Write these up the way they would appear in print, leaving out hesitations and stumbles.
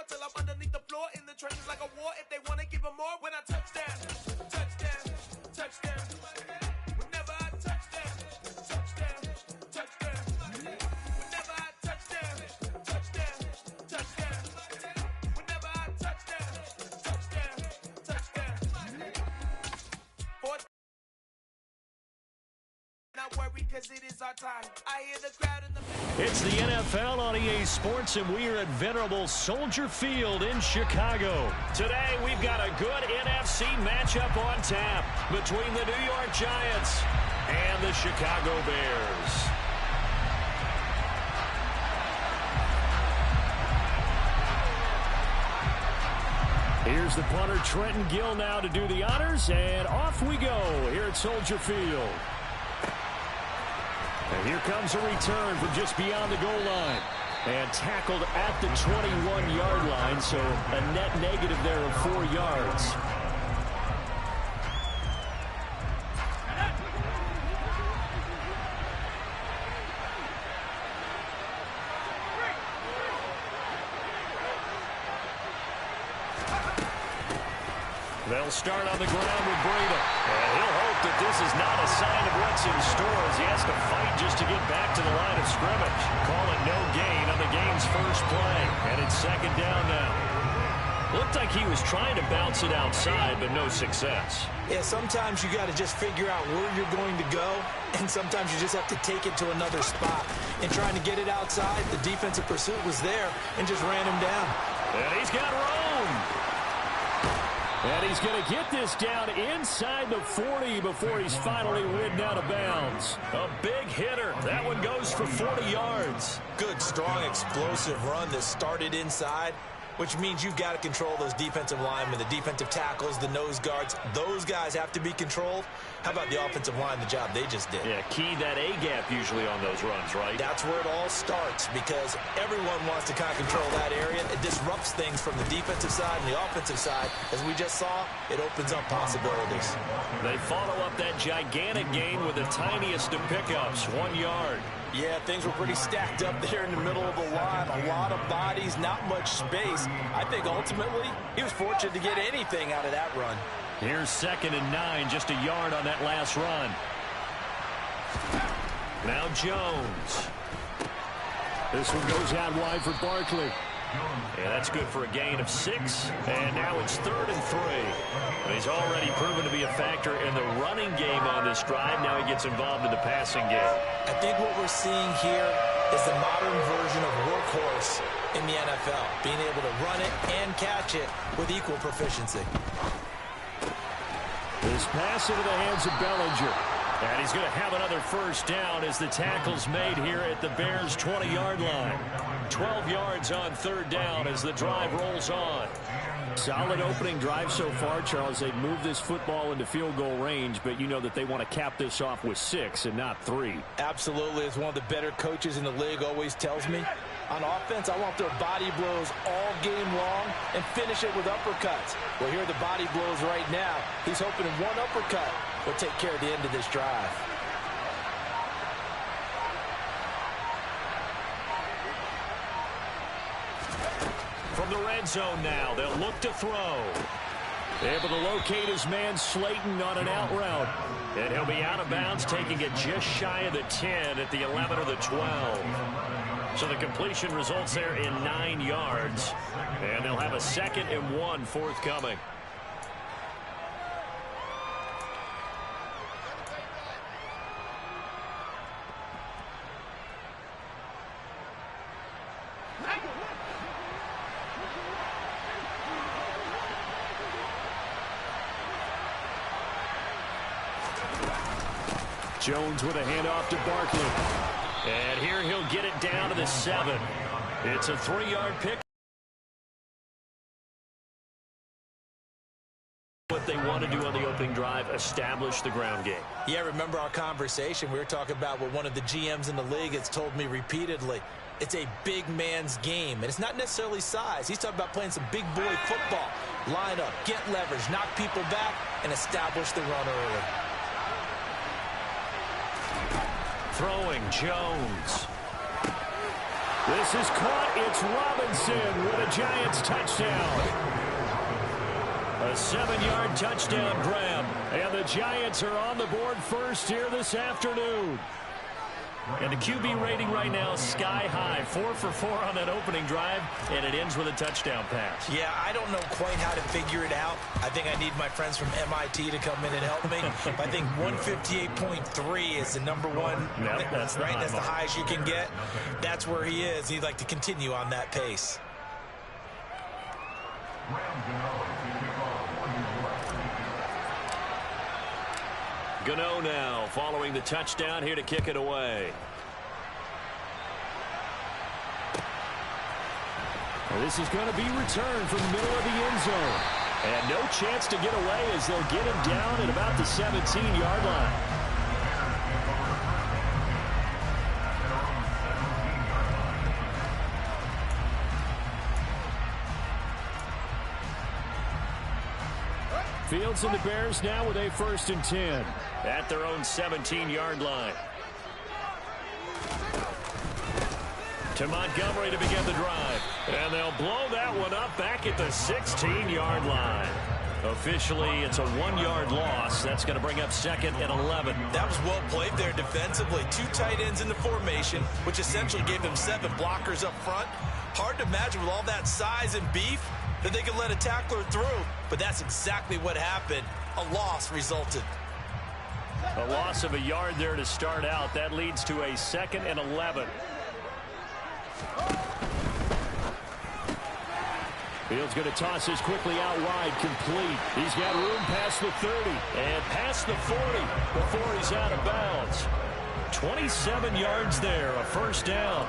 till I'm underneath the floor. In the trenches like a war. If they want to give them more, when I touch down, touchdown, touchdown. Whenever I touch down, touchdown, touchdown. Whenever I touch down, touchdown, touchdown. Whenever I touch down, touchdown, touchdown. Not worry, cause it is our time. I hear the crowd in the... It's the NFL on EA Sports, and we are at venerable Soldier Field in Chicago. Today, we've got a good NFC matchup on tap between the New York Giants and the Chicago Bears. Here's the punter, Trenton Gill, now to do the honors, and off we go here at Soldier Field. And here comes a return from just beyond the goal line. And tackled at the 21-yard line, so a net negative there of 4 yards. They'll start on the ground with Breda. And he'll hope that this is not a sign of what's in store as he has to fight just to get back to the line of scrimmage. Call it no gain on the game's first play. And it's second down now. Looked like he was trying to bounce it outside, but no success. Yeah, sometimes you got to just figure out where you're going to go, and sometimes you just have to take it to another spot. And trying to get it outside, the defensive pursuit was there and just ran him down. And he's got room. And he's going to get this down inside the 40 before he's finally ridden out of bounds. A big hitter. That one goes for 40 yards. Good, strong, explosive run that started inside, which means you've got to control those defensive linemen, the defensive tackles, the nose guards. Those guys have to be controlled. How about the offensive line, the job they just did? Yeah, key that A-gap usually on those runs, right? That's where it all starts because everyone wants to kind of control that area. It disrupts things from the defensive side and the offensive side. As we just saw, it opens up possibilities. They follow up that gigantic gain with the tiniest of pickups, 1 yard. Yeah, things were pretty stacked up there in the middle of the line. A lot of bodies, not much space. I think ultimately he was fortunate to get anything out of that run. Here's 2nd and 9, just a yard on that last run. Now Jones. This one goes out wide for Barkley. Yeah, that's good for a gain of 6. And now it's 3rd and 3. And he's already proven to be a factor in the running game on this drive. Now he gets involved in the passing game. I think what we're seeing here is the modern version of workhorse in the NFL. Being able to run it and catch it with equal proficiency. This pass into the hands of Bellinger. And he's going to have another first down as the tackle's made here at the Bears' 20-yard line. 12 yards on 3rd down as the drive rolls on. Solid opening drive so far, Charles. They've moved this football into field goal range, but you know that they want to cap this off with 6 and not 3. Absolutely. As one of the better coaches in the league always tells me, on offense, I want their body blows all game long and finish it with uppercuts. Well, here are the body blows right now. He's hoping one uppercut will take care of the end of this drive. From the red zone now, they'll look to throw. Able to locate his man Slayton on an out route. And he'll be out of bounds, taking it just shy of the 10 at the 11 or the 12. So the completion results there in 9 yards. And they'll have a 2nd and 1 forthcoming. Jones with a handoff to Barkley. And here he'll get it down to the 7. It's a 3-yard pick. What they want to do on the opening drive, establish the ground game. Yeah, remember our conversation. We were talking about what one of the GMs in the league has told me repeatedly. It's a big man's game, and it's not necessarily size. He's talking about playing some big boy football. Line up, get leverage, knock people back, and establish the run early. Throwing Jones. This is caught. It's Robinson with a Giants touchdown. A 7-yard touchdown grab. And the Giants are on the board first here this afternoon. And the QB rating right now is sky high. 4 for 4 on that opening drive, and it ends with a touchdown pass. Yeah, I don't know quite how to figure it out. I think I need my friends from MIT to come in and help me. I think 158.3 is the number one. Yep, that's the right. That's the highest you can get. That's where he is. He'd like to continue on that pace. Gano now following the touchdown here to kick it away. Well, this is going to be returned from the middle of the end zone. And no chance to get away as they'll get him down at about the 17-yard line. Fields and the Bears now with a 1st and 10 at their own 17-yard line. To Montgomery to begin the drive. And they'll blow that one up back at the 16-yard line. Officially, it's a 1-yard loss. That's going to bring up 2nd and 11. That was well played there defensively. 2 tight ends in the formation, which essentially gave them 7 blockers up front. Hard to imagine with all that size and beef that they could let a tackler through, but that's exactly what happened. A loss resulted. A loss of a yard there to start out. That leads to a 2nd and 11. Fields going to toss this quickly out wide, complete. He's got room past the 30 and past the 40 before he's out of bounds. 27 yards there, a 1st down.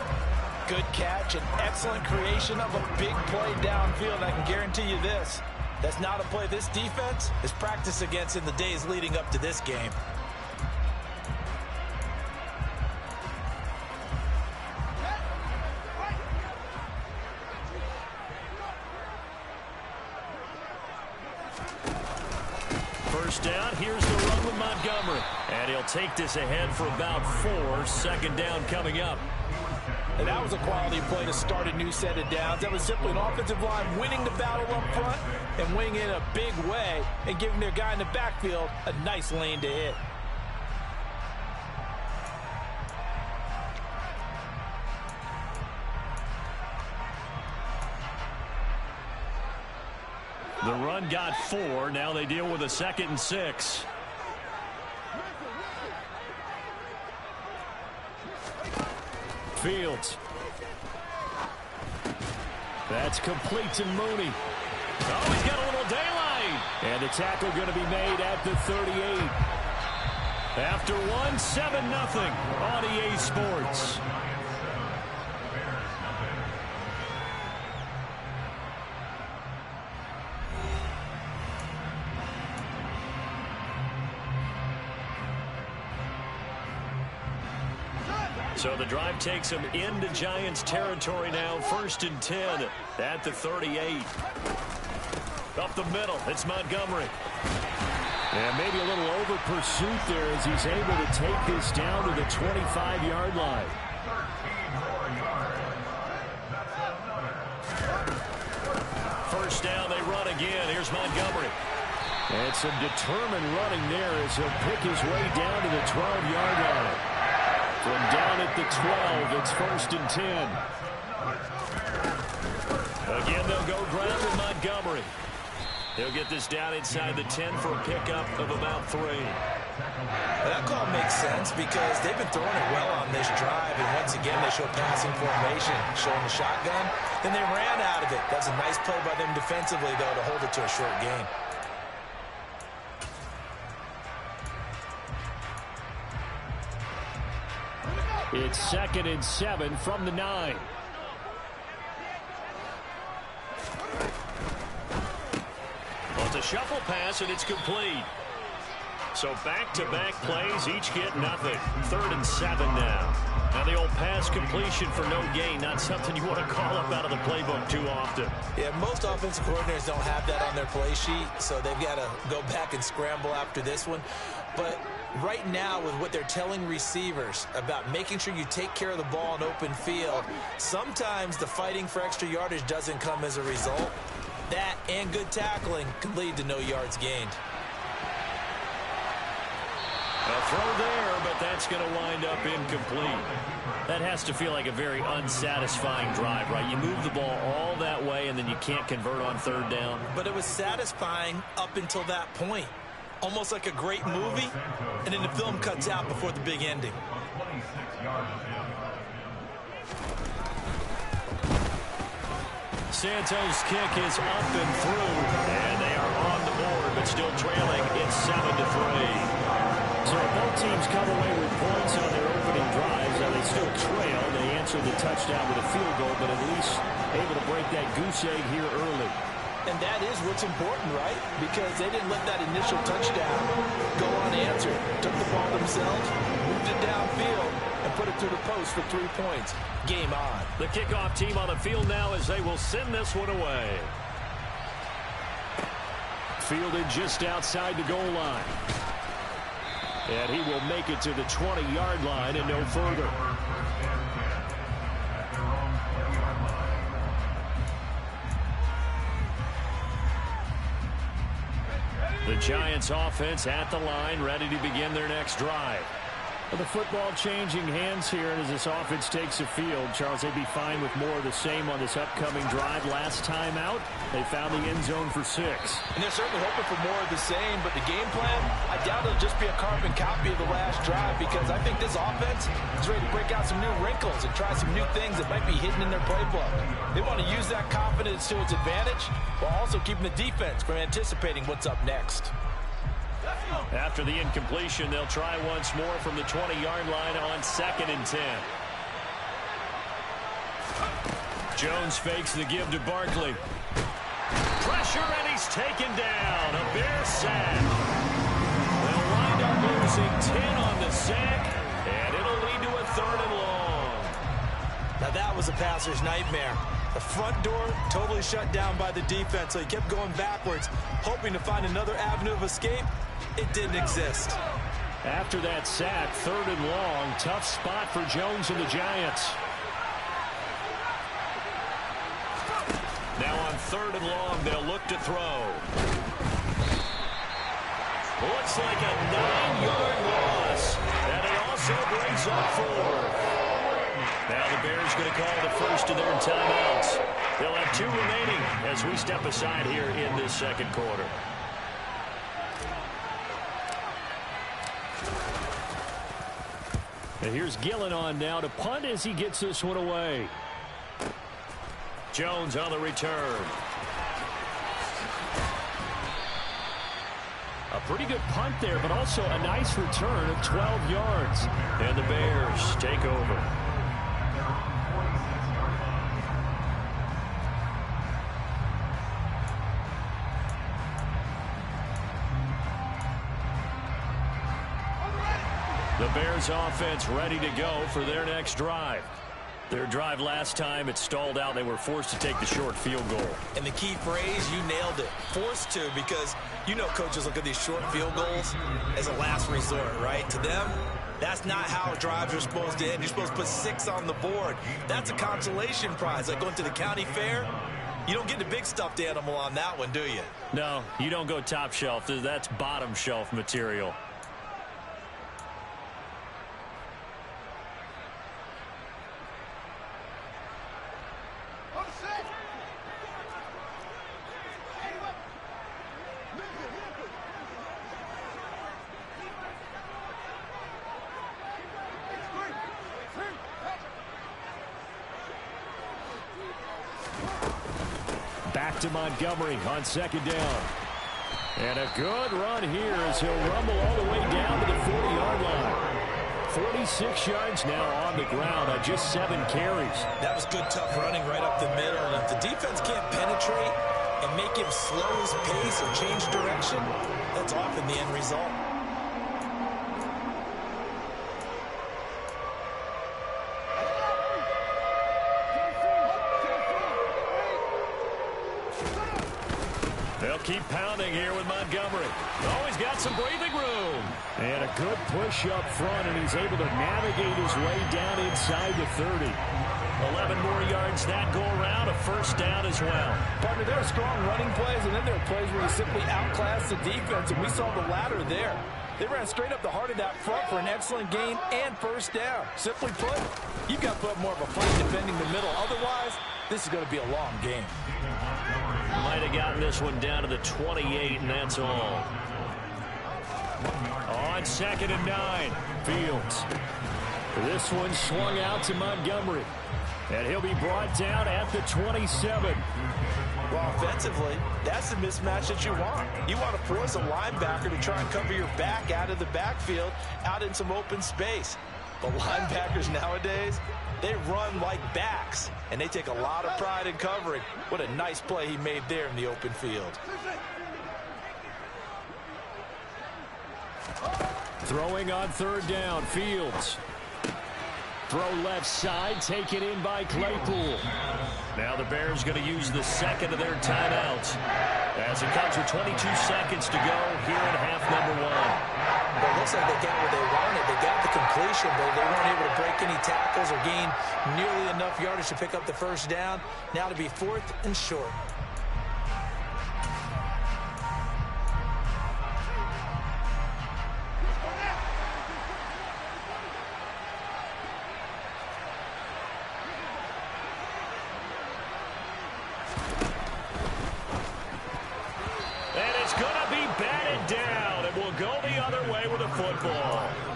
Good catch and excellent creation of a big play downfield. I can guarantee you this. That's not a play this defense is practiced against in the days leading up to this game. First down, here's the run with Montgomery. And he'll take this ahead for about 4. 2nd down coming up. And that was a quality play to start a new set of downs. That was simply an offensive line winning the battle up front and winning it in a big way and giving their guy in the backfield a nice lane to hit. The run got 4. Now they deal with a 2nd and 6. Fields. That's complete to Mooney. Oh, he's got a little daylight. And the tackle going to be made at the 38. After 1, 7-0 on EA Sports. So the drive takes them into Giants territory now. 1st and 10 at the 38. Up the middle, it's Montgomery. And maybe a little over pursuit there as he's able to take this down to the 25-yard line. First down, they run again. Here's Montgomery. And some determined running there as he'll pick his way down to the 12-yard line. From down at the 12, it's 1st and 10. Again, they'll go ground with Montgomery. He'll get this down inside the 10 for a pickup of about 3. That call makes sense because they've been throwing it well on this drive, and once again they show passing formation, showing the shotgun. Then they ran out of it. That's a nice play by them defensively, though, to hold it to a short gain. It's 2nd and 7 from the 9. Well, it's a shuffle pass, and it's complete. So back-to-back plays, each get nothing. 3rd and 7 now. Now the old pass completion for no gain, not something you want to call up out of the playbook too often. Yeah, most offensive coordinators don't have that on their play sheet, so they've got to go back and scramble after this one. But Right now, with what they're telling receivers about making sure you take care of the ball in open field, sometimes the fighting for extra yardage doesn't come as a result. That and good tackling can lead to no yards gained. A throw there, but that's going to wind up incomplete. That has to feel like a very unsatisfying drive, right? You move the ball all that way, and then you can't convert on third down. But it was satisfying up until that point. Almost like a great movie, and then the film cuts out before the big ending. Santos' kick is up and through, and they are on the board, but still trailing. It's 7-3. So both teams come away with points on their opening drives. Now they still trail. They answer the touchdown with a field goal, but at least able to break that goose egg here early. And that is what's important, right? Because they didn't let that initial touchdown go unanswered. Took the ball themselves, moved it downfield, and put it through the post for 3 points. Game on. The kickoff team on the field now as they will send this one away. Fielded just outside the goal line. And he will make it to the 20-yard line and no further. The Giants offense at the line, ready to begin their next drive. Well, the football changing hands here as this offense takes the field. Charles, they'd be fine with more of the same on this upcoming drive. Last time out, they found the end zone for 6. And they're certainly hoping for more of the same, but the game plan, I doubt it'll just be a carbon copy of the last drive, because I think this offense is ready to break out some new wrinkles and try some new things that might be hidden in their playbook. They want to use that confidence to its advantage while also keeping the defense from anticipating what's up next. After the incompletion, they'll try once more from the 20-yard line on 2nd and 10. Jones fakes the give to Barkley. Pressure, and he's taken down. A Bear sack. They'll wind up losing 10 on the sack, and it'll lead to a 3rd and long. Now that was a passer's nightmare. The front door totally shut down by the defense, so he kept going backwards, hoping to find another avenue of escape. It didn't exist. After that sack, 3rd and long. Tough spot for Jones and the Giants. Now on 3rd and long, they'll look to throw. Looks like a 9-yard loss. And it also brings up 4. Now the Bears going to call the first of their timeouts. They'll have 2 remaining as we step aside here in this second quarter. And here's Gillen on now to punt as he gets this one away. Jones on the return. A pretty good punt there, but also a nice return of 12 yards. And the Bears take over. The Bears offense ready to go for their next drive. Their drive last time, it stalled out. They were forced to take the short field goal. And the key phrase, you nailed it. Forced to, because you know coaches look at these short field goals as a last resort, right? To them, that's not how drives are supposed to end. You're supposed to put 6 on the board. That's a consolation prize. Like going to the county fair, you don't get the big stuffed animal on that one, do you? No, you don't go top shelf. That's bottom shelf material. Back to Montgomery on 2nd down. And a good run here as he'll rumble all the way down to the 40-yard line. 46 yards now on the ground on just 7 carries. That was good, tough running right up the middle. And if the defense can't penetrate and make him slow his pace or change direction, that's often the end result. They'll keep pounding here with Montgomery. Oh, he's got some breathing room. And a good push up front, and he's able to navigate his way down inside the 30. 11 more yards that go around, a first down as well. Partner, there are strong running plays, and then there are plays where you simply outclass the defense, and we saw the latter there. They ran straight up the heart of that front for an excellent gain and first down. Simply put, you've got to put more of a fight defending the middle. Otherwise, this is going to be a long game. Might have gotten this one down to the 28, and that's all. On 2nd and 9, Fields. This one swung out to Montgomery. And he'll be brought down at the 27. Well, offensively, that's the mismatch that you want. You want to force a linebacker to try and cover your back out of the backfield, out in some open space. But linebackers nowadays, they run like backs, and they take a lot of pride in covering. What a nice play he made there in the open field. Throwing on 3rd down, Fields. Throw left side, taken in by Claypool. Now the Bears going to use the second of their timeouts as it comes with 22 seconds to go here in half number 1. Well, it looks like they got what they wanted. They got the completion, but they weren't able to break any tackles or gain nearly enough yardage to pick up the first down. Now to be 4th and short.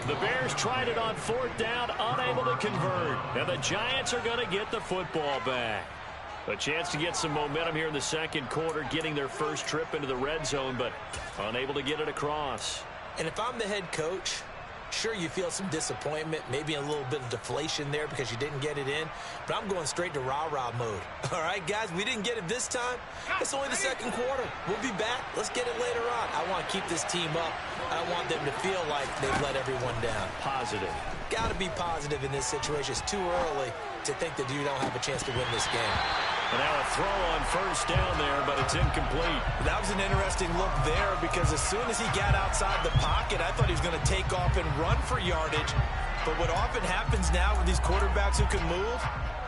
The Bears tried it on 4th down, unable to convert. And the Giants are going to get the football back. A chance to get some momentum here in the second quarter, getting their first trip into the red zone, but unable to get it across. And if I'm the head coach, sure, you feel some disappointment, maybe a little bit of deflation there because you didn't get it in, but I'm going straight to rah-rah mode. All right, guys, we didn't get it this time. It's only the second quarter. We'll be back. Let's get it later on. I want to keep this team up. I don't want them to feel like they've let everyone down. Positive. Got to be positive in this situation. It's too early to think that you don't have a chance to win this game. And now a throw on 1st down there, but it's incomplete. That was an interesting look there because as soon as he got outside the pocket, I thought he was going to take off and run for yardage. But what often happens now with these quarterbacks who can move,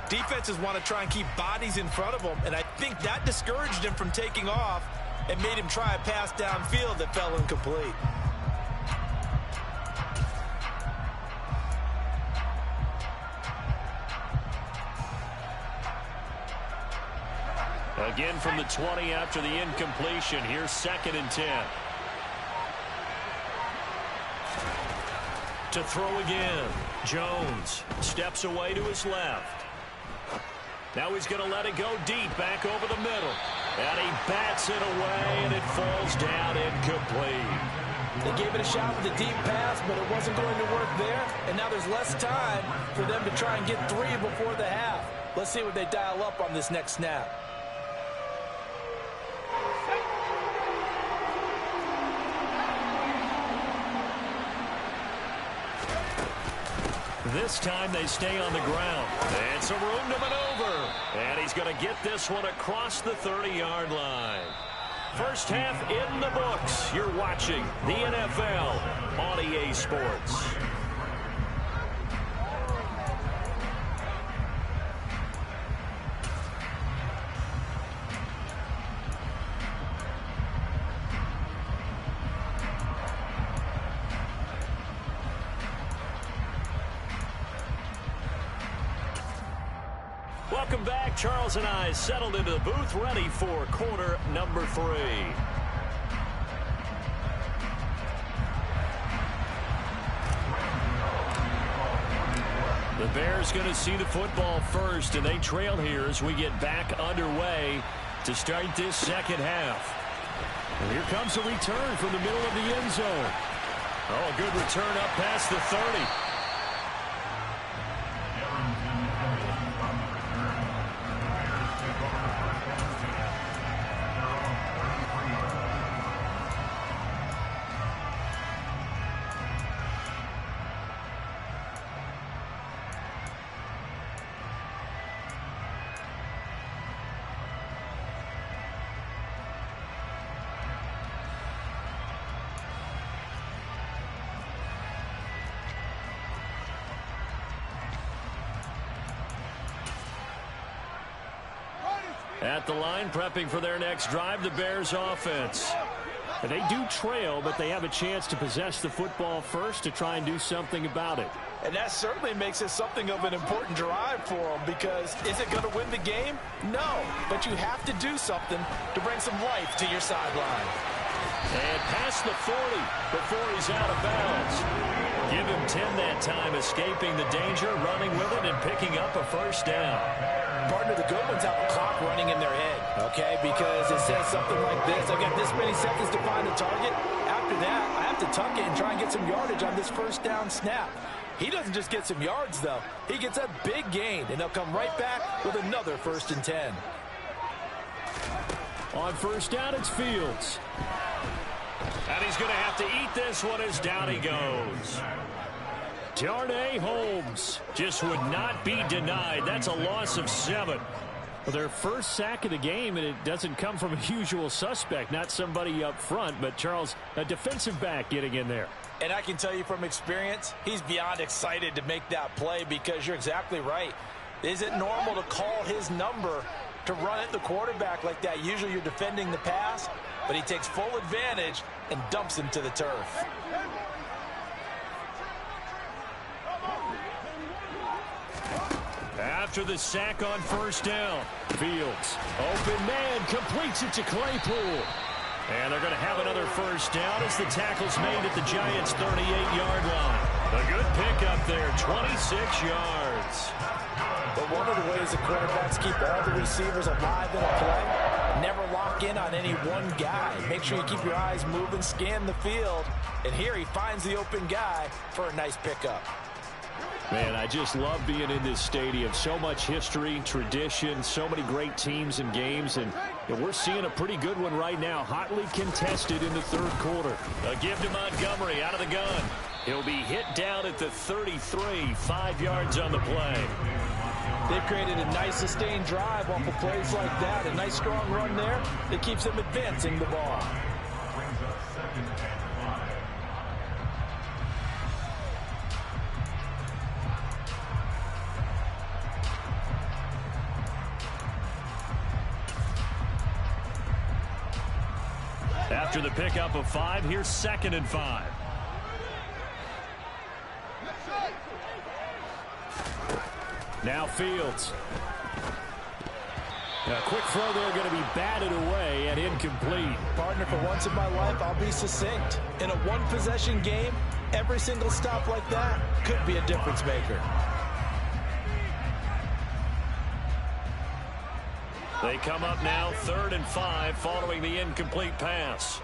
defenses want to try and keep bodies in front of them, and I think that discouraged him from taking off and made him try a pass downfield that fell incomplete. Again from the 20 after the incompletion. Here's 2nd and 10. To throw again. Jones steps away to his left. Now he's going to let it go deep back over the middle. And he bats it away, and it falls down incomplete. They gave it a shot with a deep pass, but it wasn't going to work there. And now there's less time for them to try and get 3 before the half. Let's see what they dial up on this next snap. This time they stay on the ground. And some room to maneuver. And he's going to get this one across the 30-yard line. First half in the books. You're watching the NFL on EA Sports. Welcome back. Charles and I settled into the booth, ready for quarter number 3. The Bears going to see the football first, and they trail here as we get back underway to start this second half. And here comes a return from the middle of the end zone. Oh, a good return up past the 30. At the line, prepping for their next drive, the Bears offense. And they do trail, but they have a chance to possess the football first to try and do something about it. And that certainly makes it something of an important drive for them, because is it going to win the game? No, but you have to do something to bring some life to your sideline. And past the 40 before he's out of bounds. Give him 10 that time, escaping the danger, running with it, and picking up a first down. Partner, the good ones have a clock running in their head, okay? Because it says something like this: I've got this many seconds to find a target. After that, I have to tuck it and try and get some yardage on this first down snap. He doesn't just get some yards, though. He gets a big gain, and he'll come right back with another 1st and 10. On first down, it's Fields. And he's going to have to eat this one as down he goes. Darnay Holmes just would not be denied. That's a loss of 7. Well, their first sack of the game, and it doesn't come from a usual suspect, not somebody up front, but Charles, a defensive back getting in there. And I can tell you from experience, he's beyond excited to make that play, because you're exactly right. Is it normal to call his number to run at the quarterback like that? Usually you're defending the pass, but he takes full advantage and dumps him to the turf. After the sack on first down, Fields, open man, completes it to Claypool. And they're going to have another first down as the tackle's made at the Giants' 38-yard line. A good pickup there, 26 yards. But one of the ways the quarterbacks keep all the receivers alive in a play, never lock in on any one guy. Make sure you keep your eyes moving, scan the field. And here he finds the open guy for a nice pickup. Man, I just love being in this stadium. So much history, tradition, so many great teams and games. And we're seeing a pretty good one right now, hotly contested in the third quarter. A give to Montgomery out of the gun. He'll be hit down at the 33, 5 yards on the play. They've created a nice sustained drive off of plays like that. A nice strong run there that keeps them advancing the ball. After the pickup of 5, here's 2nd and 5. Now Fields. A quick throw there, going to be batted away and incomplete. Partner, for once in my life, I'll be succinct. In a one-possession game, every single stop like that could be a difference maker. They come up now 3rd and 5 following the incomplete pass.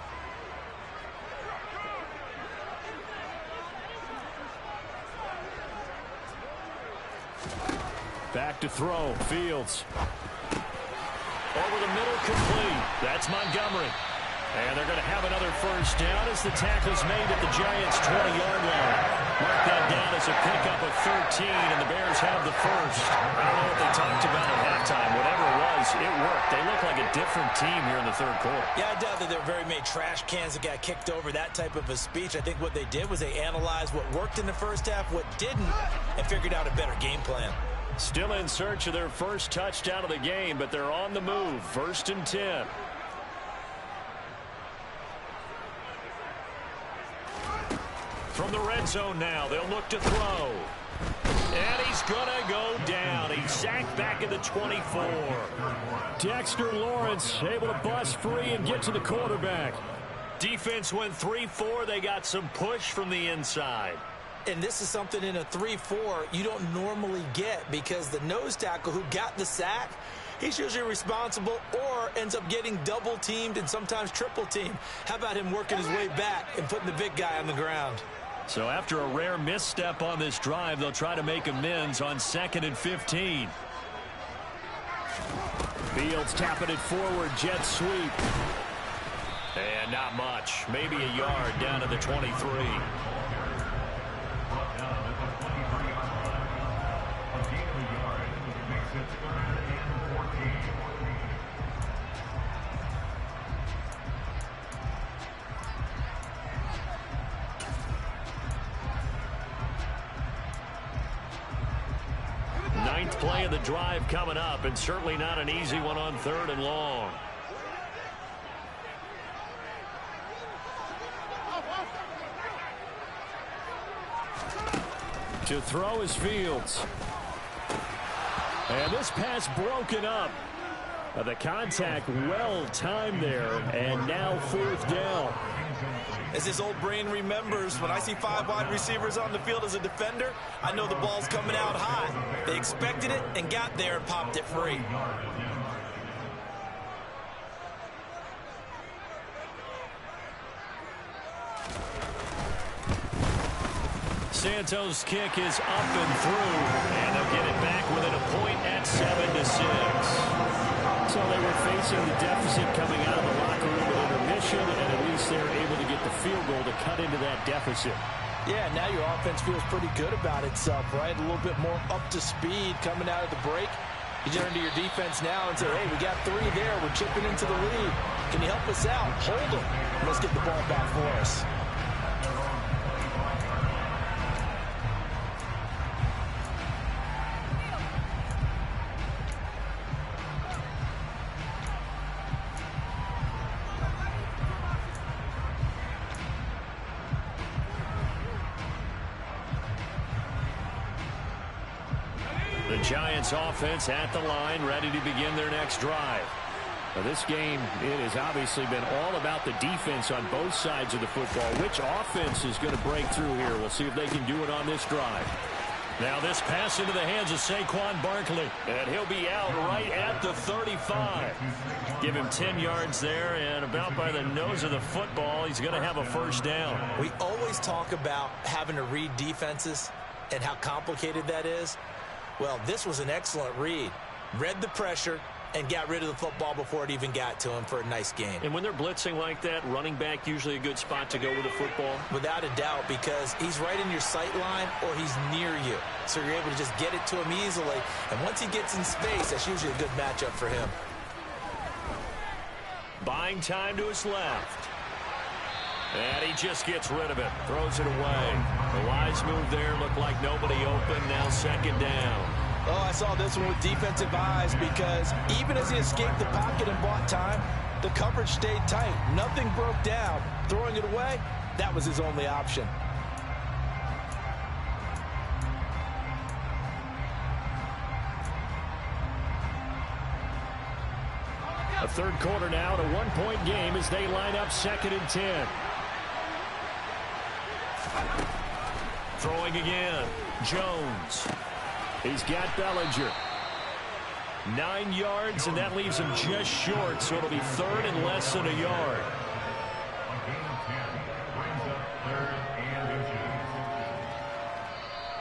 Back to throw. Fields. Over the middle, complete. That's Montgomery. And they're going to have another first down as the tackle's made at the Giants' 20-yard line. Mark that down as a pickup of 13, and the Bears have the first. I don't know what they talked about at halftime. Whatever it was, it worked. They look like a different team here in the third quarter. Yeah, I doubt that there were very many trash cans that got kicked over, that type of a speech. I think what they did was they analyzed what worked in the first half, what didn't, and figured out a better game plan. Still in search of their first touchdown of the game, but they're on the move. 1st and 10. From the red zone now, they'll look to throw. And he's going to go down. He's sacked back at the 24. Dexter Lawrence able to bust free and get to the quarterback. Defense went 3-4. They got some push from the inside. And this is something in a 3-4 you don't normally get, because the nose tackle who got the sack, he's usually responsible or ends up getting double teamed and sometimes triple teamed. How about him working his way back and putting the big guy on the ground? So after a rare misstep on this drive, they'll try to make amends on 2nd and 15. Fields tapping it forward, jet sweep. And not much, maybe a yard down to the 23. 7th play of the drive coming up, and certainly not an easy one on 3rd and long. To throw is Fields. And this pass broken up. The contact well timed there, and now 4th down. As his old brain remembers, when I see 5 wide receivers on the field as a defender, I know the ball's coming out hot. They expected it and got there and popped it free. Santos' kick is up and through, and they'll get it back within a point at 7-6. So they were facing the deficit coming out of the locker room at intermission, and at least they were able to get the field goal to cut into that deficit. Yeah, now your offense feels pretty good about itself, right? A little bit more up to speed coming out of the break. You turn to your defense now and say, hey, we got 3 there. We're chipping into the lead. Can you help us out? Hold them. Let's get the ball back for us. The Giants offense at the line, ready to begin their next drive. Now this game, it has obviously been all about the defense on both sides of the football. Which offense is going to break through here? We'll see if they can do it on this drive. Now this pass into the hands of Saquon Barkley, and he'll be out right at the 35. Give him 10 yards there, and about by the nose of the football, he's going to have a 1st down. We always talk about having to read defenses and how complicated that is. Well, this was an excellent read. Read the pressure and got rid of the football before it even got to him for a nice game. And when they're blitzing like that, running back usually a good spot to go with the football? Without a doubt, because he's right in your sight line or he's near you. So you're able to just get it to him easily. And once he gets in space, that's usually a good matchup for him. Buying time to his left. And he just gets rid of it. Throws it away. The wise move there. Looked like nobody open. Now 2nd down. Oh, I saw this one with defensive eyes because even as he escaped the pocket and bought time, the coverage stayed tight. Nothing broke down. Throwing it away, that was his only option. A 3rd quarter now, and a 1-point game as they line up 2nd and 10. Throwing again. Jones. He's got Bellinger. 9 yards, and that leaves him just short, so it'll be 3rd and less than a yard.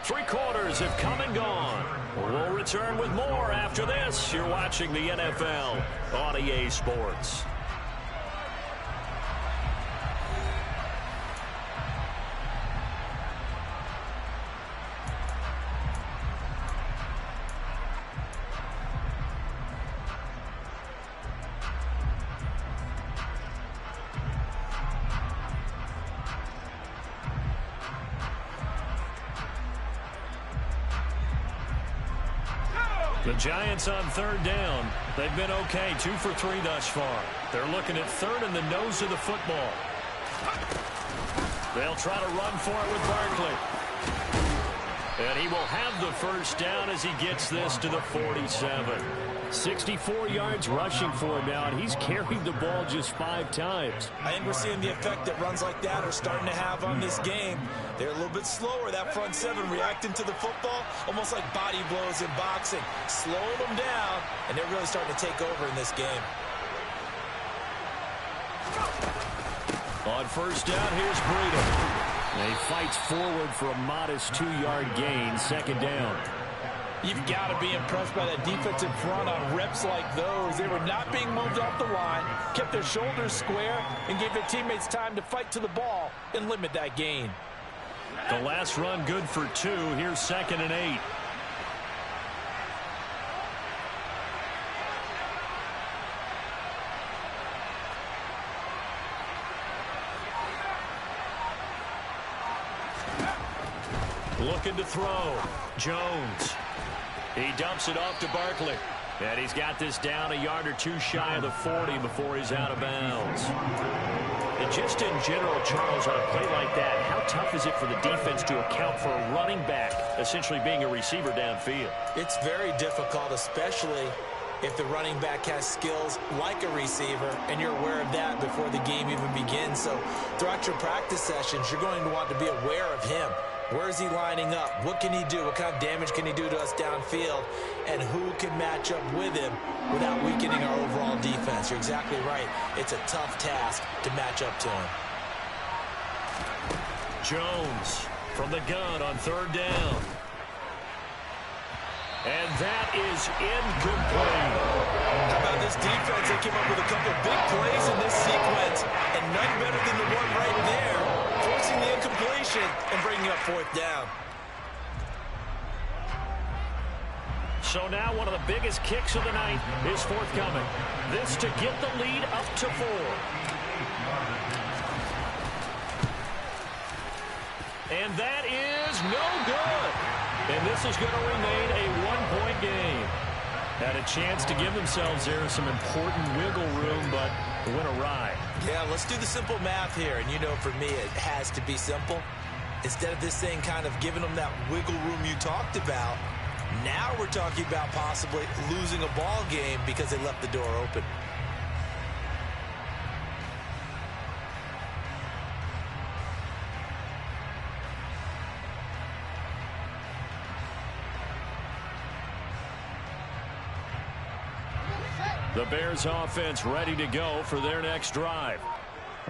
Three quarters have come and gone. We'll return with more after this. You're watching the NFL on EA Sports. The Giants on 3rd down. They've been okay, 2 for 3 thus far. They're looking at 3rd in the nose of the football. They'll try to run for it with Barkley. And he will have the 1st down as he gets this to the 47. 64 yards rushing for him now, and he's carried the ball just 5 times. I think we're seeing the effect that runs like that are starting to have on this game. They're a little bit slower, that front 7, reacting to the football, almost like body blows in boxing. Slowing them down, and they're really starting to take over in this game. On 1st down, here's Breida. And he fights forward for a modest 2-yard gain, 2nd down. You've got to be impressed by that defensive front on reps like those. They were not being moved off the line, kept their shoulders square, and gave their teammates time to fight to the ball and limit that gain. The last run good for 2. Here's 2nd and 8. Looking to throw. Jones. He dumps it off to Barkley. And he's got this down a yard or two shy of the 40 before he's out of bounds. And just in general, Charles, on a play like that, how tough is it for the defense to account for a running back essentially being a receiver downfield? It's very difficult, especially if the running back has skills like a receiver, and you're aware of that before the game even begins. So throughout your practice sessions, you're going to want to be aware of him. Where is he lining up? What can he do? What kind of damage can he do to us downfield? And who can match up with him without weakening our overall defense? You're exactly right. It's a tough task to match up to him. Jones from the gun on third down. And that is incomplete. How about this defense? They came up with a couple big plays in this sequence, and none better than the one right there, forcing the incompletion and bringing up fourth down. So now one of the biggest kicks of the night is forthcoming. This to get the lead up to 4. And that is no good. And this is going to remain a one-point game. Had a chance to give themselves there some important wiggle room, but went awry. Yeah, let's do the simple math here. And you know, for me, it has to be simple. Instead of this thing kind of giving them that wiggle room you talked about, now we're talking about possibly losing a ball game because they left the door open. The Bears offense ready to go for their next drive.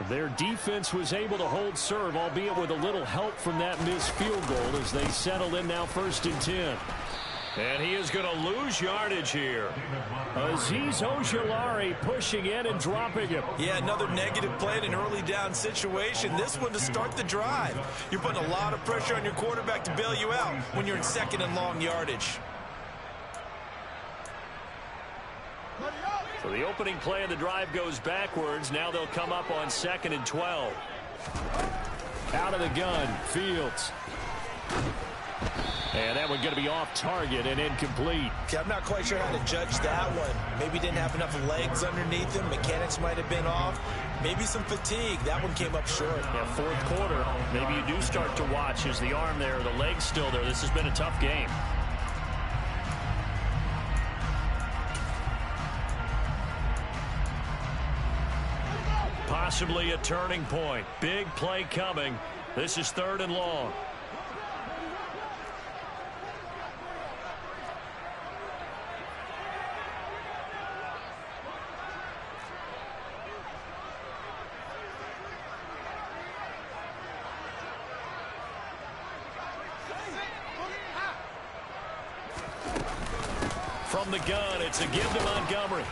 Their defense was able to hold serve, albeit with a little help from that missed field goal as they settle in now 1st and 10. And he is going to lose yardage here. Azeez Ojulari pushing in and dropping him. Yeah, another negative play in an early down situation. This one to start the drive. You're putting a lot of pressure on your quarterback to bail you out when you're in 2nd and long yardage. So the opening play of the drive goes backwards. Now they'll come up on 2nd and 12. Out of the gun, Fields. And that one going to be off target and incomplete. Okay, I'm not quite sure how to judge that one. Maybe didn't have enough legs underneath him. Mechanics might have been off. Maybe some fatigue. That one came up short. Yeah, 4th quarter. Maybe you do start to watch. Is the arm there, the leg's still there? This has been a tough game. Possibly a turning point. Big play coming. This is 3rd and long. From the gun, it's a give to Montgomery.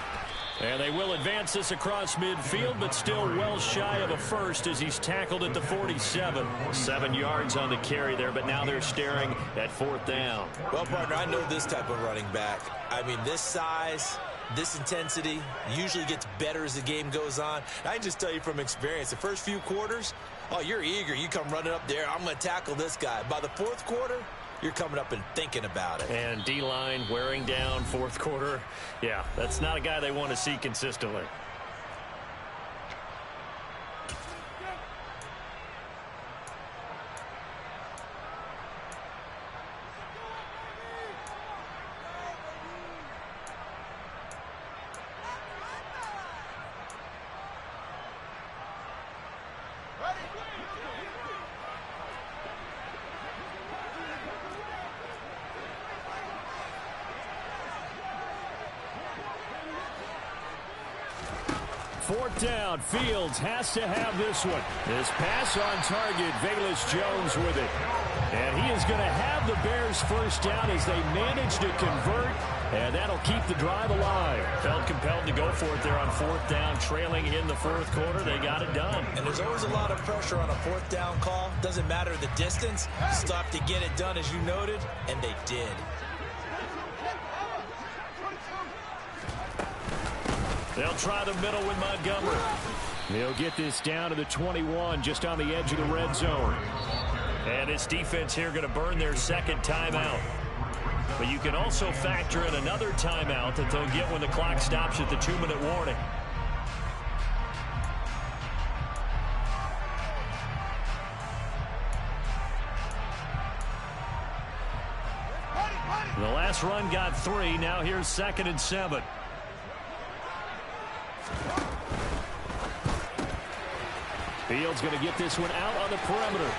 And they will advance this across midfield, but still well shy of a first as he's tackled at the 47. 7 yards on the carry there, but now they're staring at 4th down. Well, partner, I know this type of running back. I mean, this size, this intensity usually gets better as the game goes on. And I can just tell you from experience, the first few quarters, oh, you're eager. You come running up there, I'm going to tackle this guy. By the 4th quarter, you're coming up and thinking about it. And D-line wearing down 4th quarter. Yeah, that's not a guy they want to see consistently. Fourth down, Fields has to have this one. This pass on target, Velus Jones with it. And he is going to have the Bears first down as they manage to convert, and that'll keep the drive alive. Felt compelled to go for it there on 4th down, trailing in the 4th quarter. They got it done. And there's always a lot of pressure on a 4th down call. Doesn't matter the distance. Stop to get it done, as you noted, and they did. They'll try the middle with Montgomery. They'll get this down to the 21, just on the edge of the red zone. And this defense here going to burn their 2nd timeout. But you can also factor in another timeout that they'll get when the clock stops at the 2-minute warning. The last run got 3. Now here's 2nd and 7. Fields going to get this one out on the perimeter.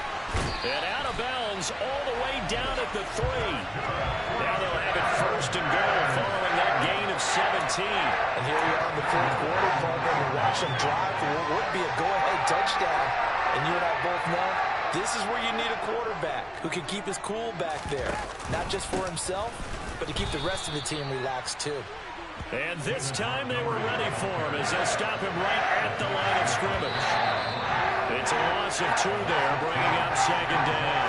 And out of bounds all the way down at the 3. Now they'll have it 1st and goal following that gain of 17. And here we are in the 4th quarter, Parker. We watch them drive for what would be a go-ahead touchdown. And you and I both know this is where you need a quarterback who can keep his cool back there. Not just for himself, but to keep the rest of the team relaxed too. And this time they were ready for him as they'll stop him right at the line of scrimmage. It's a loss of 2 there, bringing up 2nd down.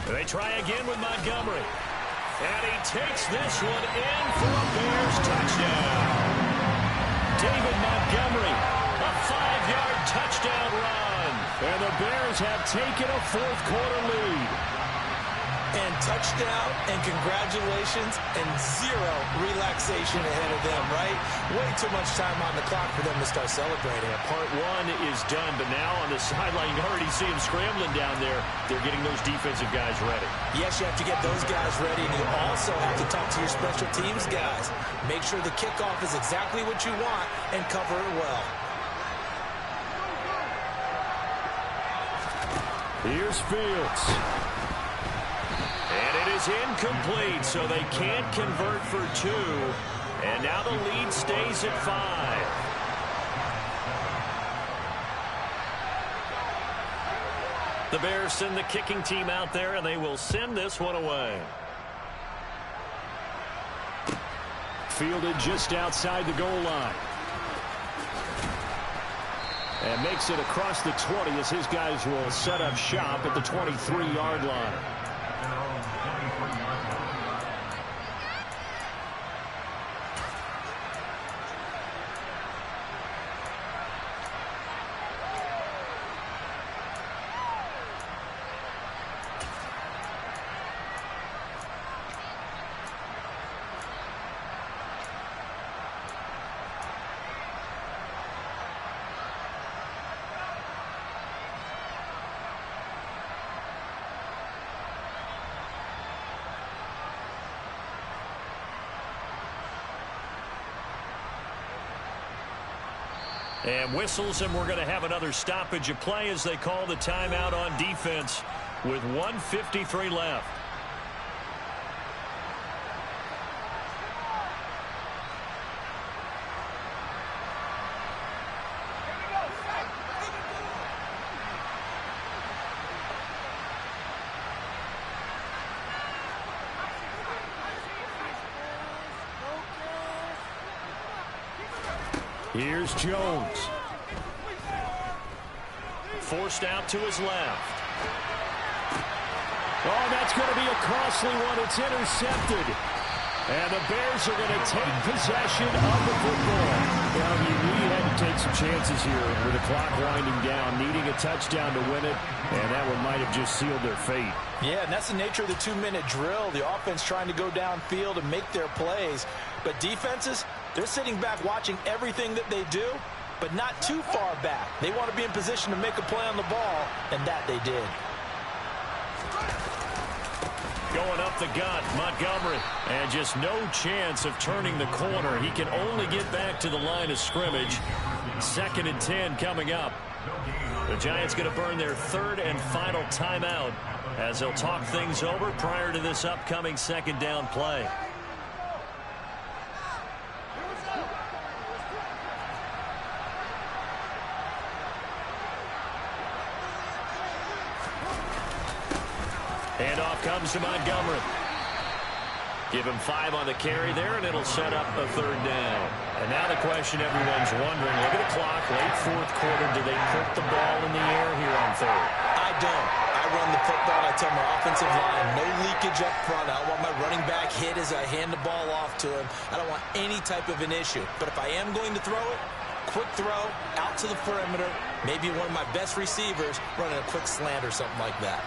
They try again with Montgomery. And he takes this one in for a Bears touchdown. David Montgomery, a 5-yard touchdown run. And the Bears have taken a 4th quarter lead. And touchdown and congratulations and 0 relaxation ahead of them, right? Way too much time on the clock for them to start celebrating. Part 1 is done, but now on the sideline, you already see him scrambling down there. They're getting those defensive guys ready. Yes, you have to get those guys ready, and you also have to talk to your special teams guys. Make sure the kickoff is exactly what you want and cover it well. Here's Fields. And it is incomplete, so they can't convert for 2. And now the lead stays at 5. The Bears send the kicking team out there, and they will send this one away. Fielded just outside the goal line. And makes it across the 20 as his guys will set up shop at the 23-yard line. And whistles, and we're going to have another stoppage of play as they call the timeout on defense with 1:53 left. Here's Jones. Forced out to his left. Oh, that's going to be a costly one. It's intercepted. And the Bears are going to take possession of the football. Well, you knew you had to take some chances here with the clock winding down, needing a touchdown to win it, and that one might have just sealed their fate. Yeah, and that's the nature of the 2-minute drill. The offense trying to go downfield and make their plays. But defenses, they're sitting back watching everything that they do, but not too far back. They want to be in position to make a play on the ball, and that they did. Going up the gut, Montgomery. And just no chance of turning the corner. He can only get back to the line of scrimmage. 2nd and 10 coming up. The Giants going to burn their 3rd and final timeout as they'll talk things over prior to this upcoming 2nd down play. And off comes to Montgomery. Give him 5 on the carry there, and it'll set up a 3rd down. And now the question everyone's wondering, look at the clock, late 4th quarter, do they put the ball in the air here on 3rd? I don't. I run the football, and I tell my offensive line, no leakage up front. I don't want my running back hit as I hand the ball off to him. I don't want any type of an issue. But if I am going to throw it, quick throw, out to the perimeter, maybe one of my best receivers running a quick slant or something like that.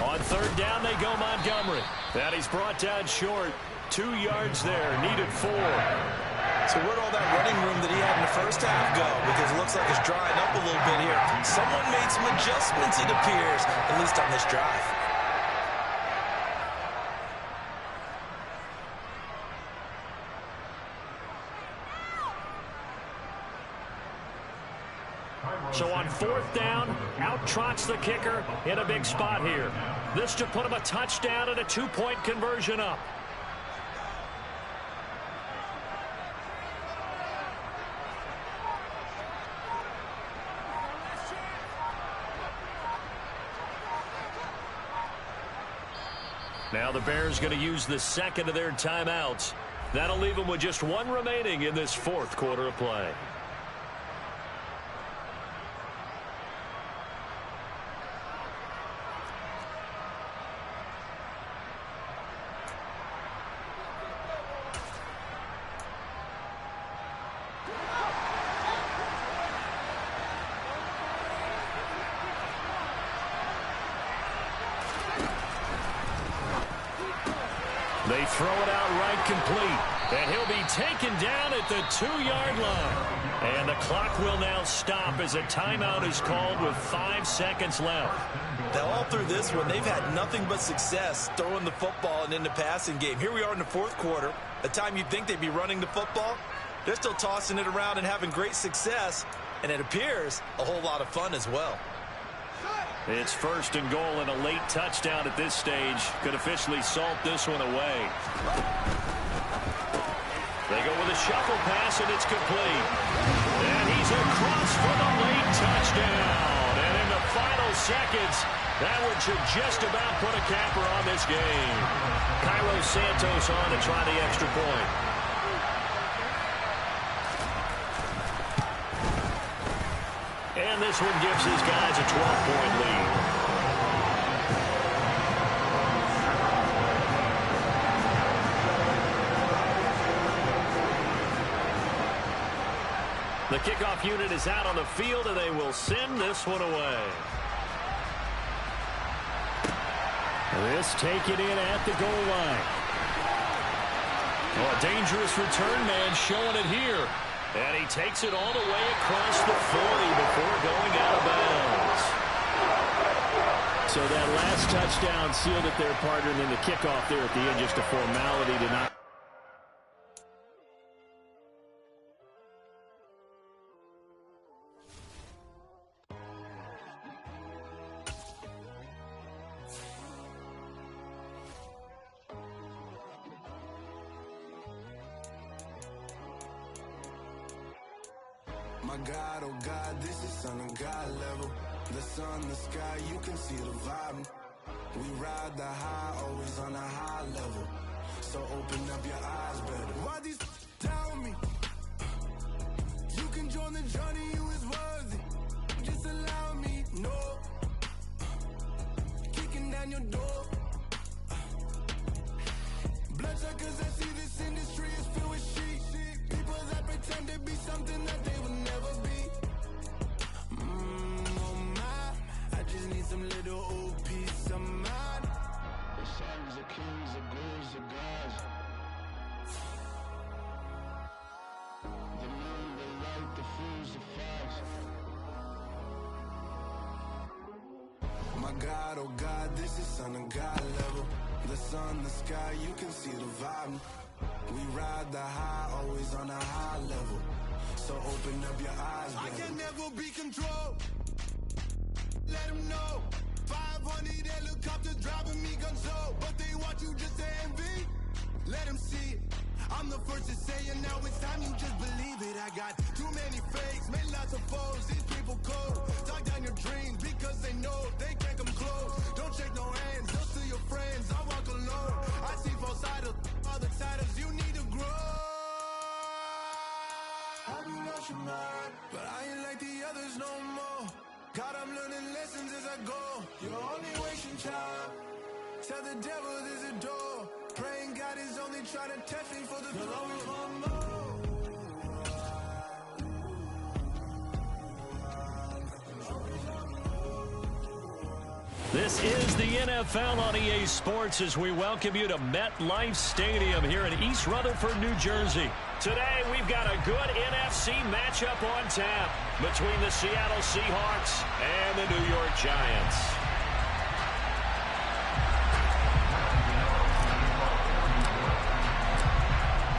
On 3rd down, they go Montgomery. And he's brought down short. 2 yards there, needed 4. So where'd all that running room that he had in the first half go? Because it looks like it's drying up a little bit here. Someone made some adjustments, it appears, at least on this drive. So on 4th down, out trots the kicker in a big spot here. This to put him a touchdown and a 2-point conversion up. Now the Bears going to use the 2nd of their timeouts. That'll leave them with just 1 remaining in this 4th quarter of play. They throw it out right complete, and he'll be taken down at the 2-yard line. And the clock will now stop as a timeout is called with 5 seconds left. Now, all through this one, they've had nothing but success throwing the football and in the passing game. Here we are in the 4th quarter, a time you'd think they'd be running the football. They're still tossing it around and having great success, and it appears a whole lot of fun as well. It's 1st and goal, and a late touchdown at this stage could officially salt this one away. They go with a shuffle pass, and it's complete. And he's across for the late touchdown. And in the final seconds, that one should just about put a capper on this game. Cairo Santos on to try the extra point. And this one gives his guys a 12-point lead. The kickoff unit is out on the field, and they will send this one away. This taken in at the goal line. Oh, a dangerous return man showing it here. And he takes it all the way across the 40 before going out of bounds. So that last touchdown sealed it there, partner, and then the kickoff there at the end, just a formality to not. My God, oh God, this is Son of God level. The sun, the sky, you can see the vibe. We ride the high, always on a high level. So open up your eyes better. Why these tell me? You can join the journey, you is worthy. Just allow me, no. Kicking down your door. Bloodsuckers, I see this industry is filled with sheep. People that pretend to be something that they will never be. Oh my, I just need some little old peace of mind. The sons of kings, the gods of gods. The moon, the light, the fools, the facts. My God, oh God, this is Son of God level. The sun, the sky, you can see the vibe. We ride the high, always on a high level. So open up your eyes, baby. I can never be controlled. Let them know. 5 have honey, helicopters driving me gonzo, but they want you just to envy. Let them see it. I'm the first to say it, now it's time you just believe it. I got too many fakes, made lots of foes, these people cold. Talk down your dreams because they know they can't come close. Don't shake no hands, those to your friends, I walk alone. I see false idols, other titles, you need to grow. Have you lost your mind? But I ain't like the others no more. God, I'm learning lessons as I go. You're only wasting time. Tell the devil there's a door. Praying God is only trying to test me for the glory. Always want more. This is the NFL on EA Sports as we welcome you to MetLife Stadium here in East Rutherford, New Jersey. Today, we've got a good NFC matchup on tap between the Seattle Seahawks and the New York Giants.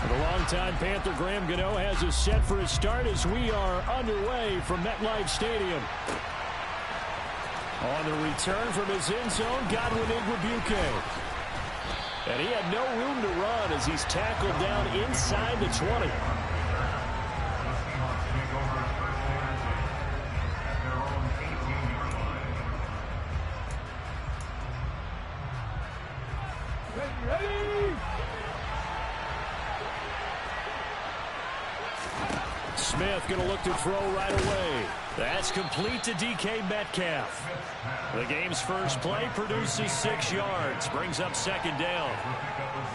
The longtime Panther Graham Gano has us set for his start as we are underway from MetLife Stadium. On the return from his end zone, Godwin Igwebuike. And he had no room to run as he's tackled down inside the 20. Smith going to look to throw right away. That's complete to DK Metcalf. The game's first play produces 6 yards, brings up second down.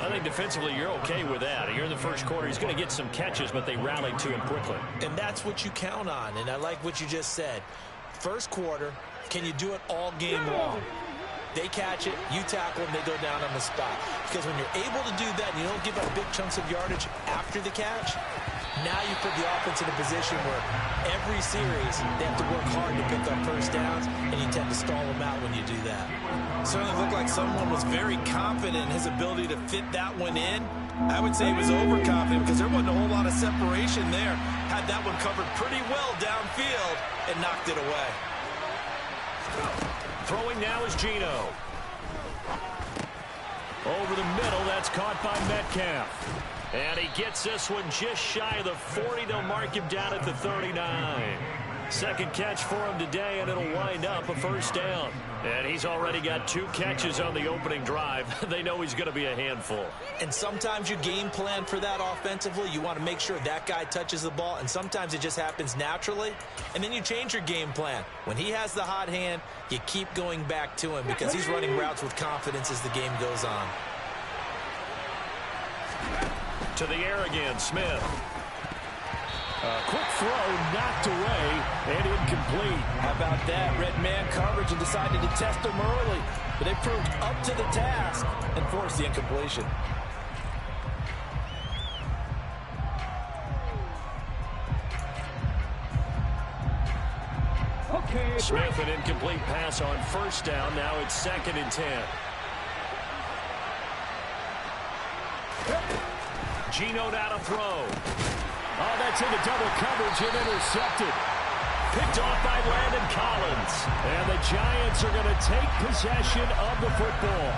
I think defensively you're okay with that. Here in the first quarter, he's going to get some catches, but they rallied to him quickly. And that's what you count on, and I like what you just said. First quarter, can you do it all game long? They catch it, you tackle them, they go down on the spot. Because when you're able to do that and you don't give up big chunks of yardage after the catch, now you put the offense in a position where every series they have to work hard to pick up first downs, and you tend to stall them out when you do that. Certainly looked like someone was very confident in his ability to fit that one in. I would say he was overconfident because there wasn't a whole lot of separation there. Had that one covered pretty well downfield and knocked it away. Throwing now is Geno. Over the middle, that's caught by Metcalf. And he gets this one just shy of the 40. They'll mark him down at the 39. Second catch for him today, and it'll wind up a first down. And he's already got 2 catches on the opening drive. They know he's going to be a handful. And sometimes you game plan for that offensively. You want to make sure that guy touches the ball, and sometimes it just happens naturally. And then you change your game plan. When he has the hot hand, you keep going back to him because he's running routes with confidence as the game goes on. To the air again, Smith. A quick throw knocked away and incomplete. How about that? Red man coverage and decided to test him early. But they proved up to the task and forced the incompletion. Smith, an incomplete pass on first down. Now it's 2nd and 10. Geno down to throw. Oh, that's into double coverage and intercepted. Picked off by Landon Collins. And the Giants are going to take possession of the football.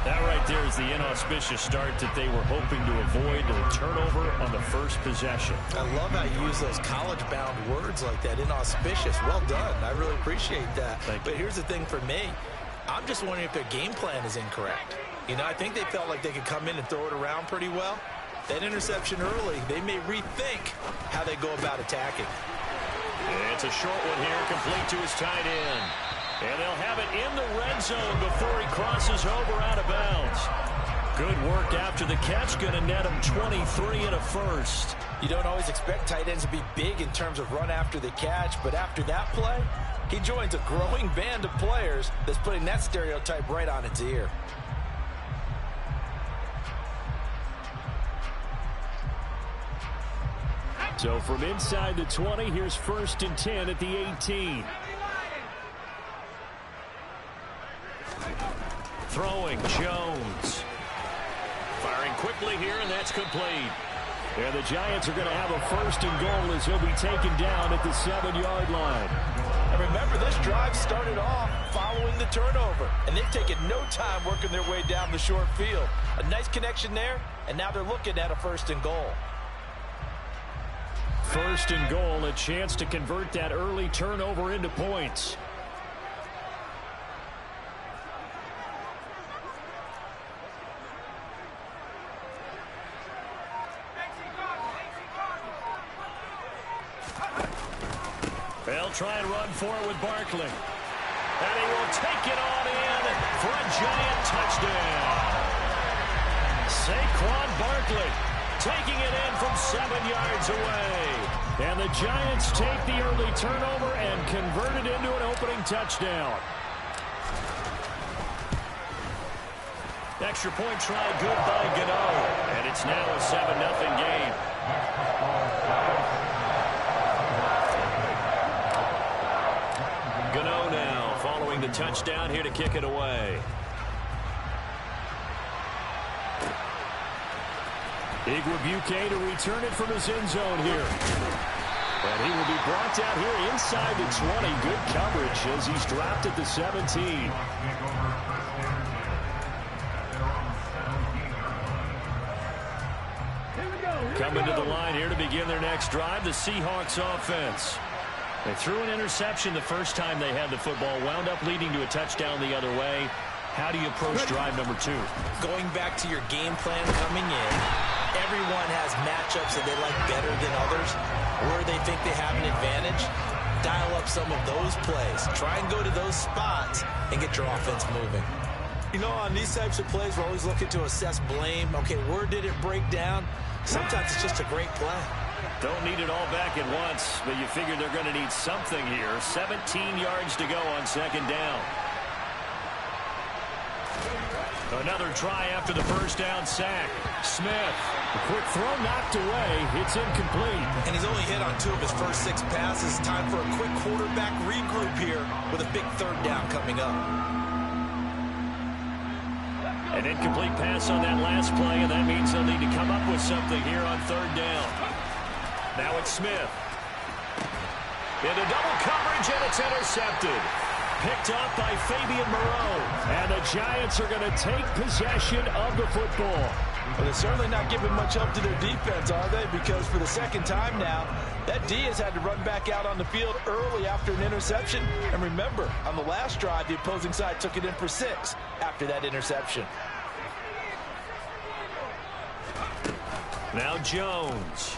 That right there is the inauspicious start that they were hoping to avoid, a turnover on the first possession. I love how you use those college-bound words like that, inauspicious. Well done. I really appreciate that. But here's the thing for me. I'm just wondering if their game plan is incorrect. You know, I think they felt like they could come in and throw it around pretty well. That interception early, they may rethink how they go about attacking. It's a short one here, complete to his tight end. And they'll have it in the red zone before he crosses over out of bounds. Good work after the catch, going to net him 23 and a first. You don't always expect tight ends to be big in terms of run after the catch, but after that play, he joins a growing band of players that's putting that stereotype right on its ear. So from inside the 20, here's 1st and 10 at the 18. Throwing, Jones. Firing quickly here, and that's complete. And the Giants are going to have a 1st and goal as he'll be taken down at the 7-yard line. And remember, this drive started off following the turnover, and they've taken no time working their way down the short field. A nice connection there, and now they're looking at a 1st and goal. 1st and goal, a chance to convert that early turnover into points. They'll try and run for it with Barkley. And he will take it on in for a giant touchdown. Saquon Barkley taking it in from 7 yards away. And the Giants take the early turnover and convert it into an opening touchdown. Extra point try good by Gano. And it's now a 7-0 game. Gano now following the touchdown here to kick it away. Igwebuike to return it from his end zone here. And he will be brought down here inside the 20. Good coverage as he's dropped at the 17. Coming to the line here to begin their next drive, the Seahawks offense. They threw an interception the first time they had the football, wound up leading to a touchdown the other way. How do you approach drive number 2? Going back to your game plan coming in, everyone has matchups that they like better than others, where they think they have an advantage. Dial up some of those plays. Try and go to those spots and get your offense moving. You know, on these types of plays, we're always looking to assess blame. Okay, where did it break down? Sometimes it's just a great play. Don't need it all back at once, but you figure they're going to need something here. 17 yards to go on 2nd down. Another try after the first down sack. Smith, a quick throw knocked away. It's incomplete. And he's only hit on 2 of his first 6 passes. Time for a quick quarterback regroup here with a big 3rd down coming up. An incomplete pass on that last play, and that means they'll need to come up with something here on 3rd down. Now it's Smith. Into double coverage, and it's intercepted. Picked off by Fabian Moreau. And the Giants are going to take possession of the football. Well, they're certainly not giving much help to their defense, are they? Because for the 2nd time now, that D has had to run back out on the field early after an interception. And remember, on the last drive, the opposing side took it in for 6 after that interception. Now Jones.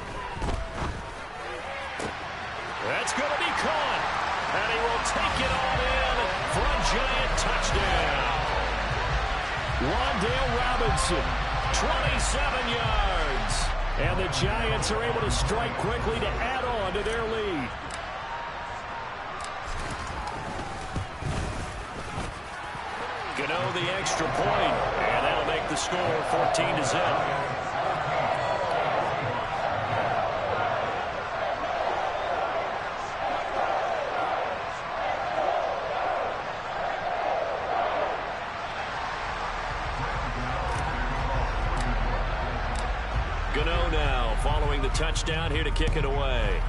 That's going to be caught. And he will take it on in for a giant touchdown. Wan'Dale Robinson, 27 yards. And the Giants are able to strike quickly to add on to their lead. Gano the extra point, and that'll make the score 14-0. Gano now following the touchdown here to kick it away.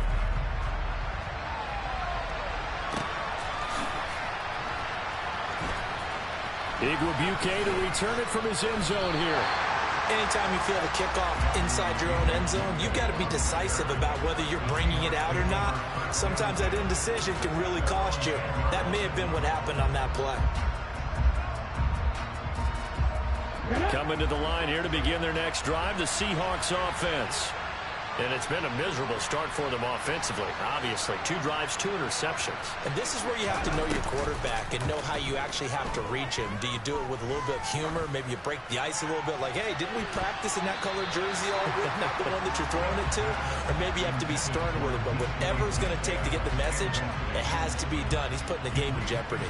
Igwebuike to return it from his end zone here. Anytime you feel the kickoff inside your own end zone, you've got to be decisive about whether you're bringing it out or not. Sometimes that indecision can really cost you. That may have been what happened on that play. Coming to the line here to begin their next drive, the Seahawks offense. And it's been a miserable start for them offensively. Obviously, 2 drives, 2 interceptions. And this is where you have to know your quarterback and know how you actually have to reach him. Do you do it with a little bit of humor? Maybe you break the ice a little bit like, hey, didn't we practice in that colored jersey all week? Not the one that you're throwing it to? Or maybe you have to be stern with it. But whatever it's going to take to get the message, it has to be done. He's putting the game in jeopardy.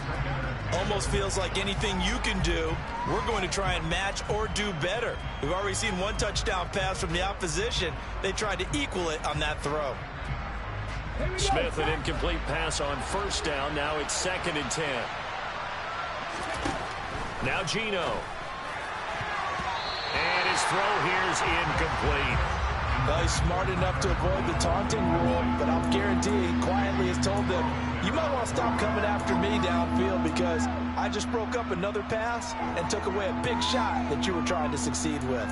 Almost feels like anything you can do, we're going to try and match or do better. We've already seen 1 touchdown pass from the opposition. They tried to equal it on that throw. Smith, an incomplete pass on first down. Now it's 2nd and 10. Now Geno. And his throw here is incomplete. Well, he's smart enough to avoid the taunting rule, but I'll guarantee he quietly has told them, You might want to stop coming after me downfield because I just broke up another pass and took away a big shot that you were trying to succeed with.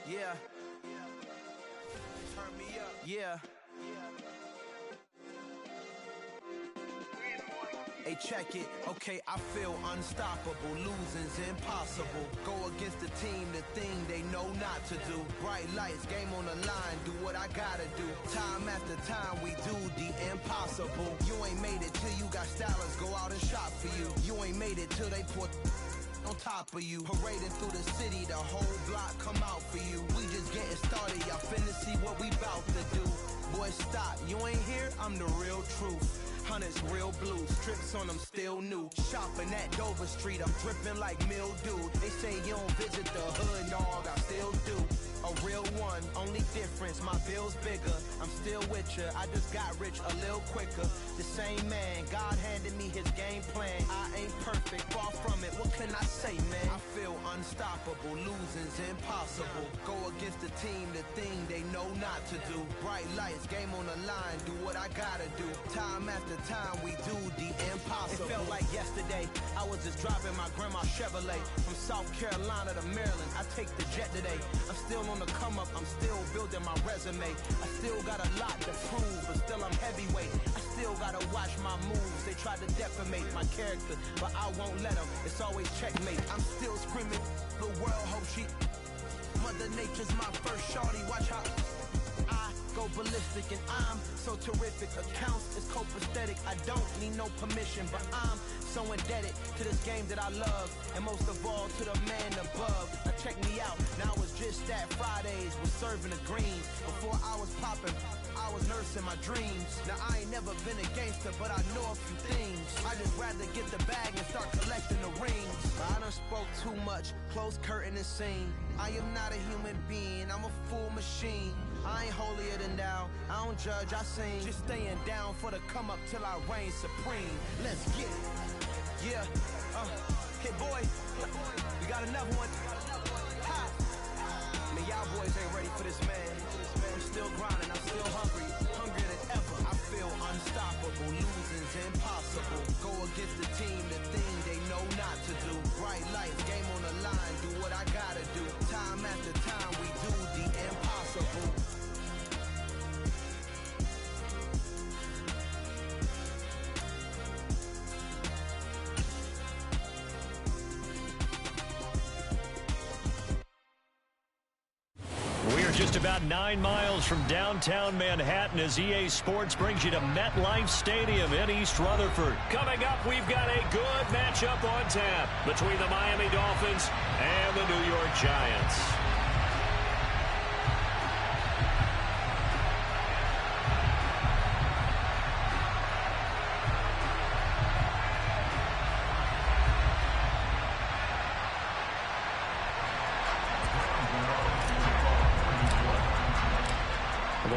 Yeah. Turn me up. Yeah. Hey, check it. Okay, I feel unstoppable. Losing's impossible. Go against the team, the thing they know not to do. Bright lights, game on the line. Do what I gotta do. Time after time, we do the impossible. You ain't made it till you got stylers go out and shop for you. You ain't made it till they put on top of you. Parading through the city, the whole block come out for you. We just getting started, y'all finna see what we bout to do. Boy, stop, you ain't here, I'm the real truth. Hunters real blue, strips on them still new. Shopping at Dover Street, I'm dripping like mildew. They say you don't visit the hood, dog, I still do. A real one, only difference, my bill's bigger. I'm still with ya, I just got rich a little quicker. The same man, God handed me his game plan. I ain't perfect, far from it, what can I say, man? I feel unstoppable, losing's impossible. Go against the team, the thing they know not to do. Bright lights, game on the line, do what I gotta do. Time after time, we do the impossible. It felt like yesterday, I was just driving my grandma's Chevrolet. From South Carolina to Maryland, I take the jet today. I'm still on the come up, I'm still building my resume. I still got a lot to prove, but still I'm heavyweight. I still gotta watch my moves. They try to defamate my character, but I won't let them. It's always checkmate. I'm still screaming, the world hope she. Mother Nature's my first shorty, watch how I go ballistic and I'm so terrific. Accounts is copacetic, I don't need no permission, but I'm so indebted to this game that I love, and most of all to the man above. Now check me out, now it's just that Fridays was serving the greens. Before I was popping, I was nursing my dreams. Now I ain't never been a gangster, but I know a few things. I just rather get the bag and start collecting the rings. I done spoke too much, close curtain and scene. I am not a human being, I'm a full machine. I ain't holier than thou, I don't judge, I sing. Just staying down for the come up till I reign supreme. Let's get it. Yeah, hey boy, we got another one. Ha. Man, y'all boys ain't ready for this, man. I'm still grinding, I'm still hungry, hungrier than ever. I feel unstoppable, losing's impossible. Go against the team, the thing they know not to do. Bright lights, game on the line, do what I gotta do. Time after time, we do the impossible. Just about 9 miles from downtown Manhattan as EA Sports brings you to MetLife Stadium in East Rutherford. Coming up, we've got a good matchup on tap between the Miami Dolphins and the New York Giants.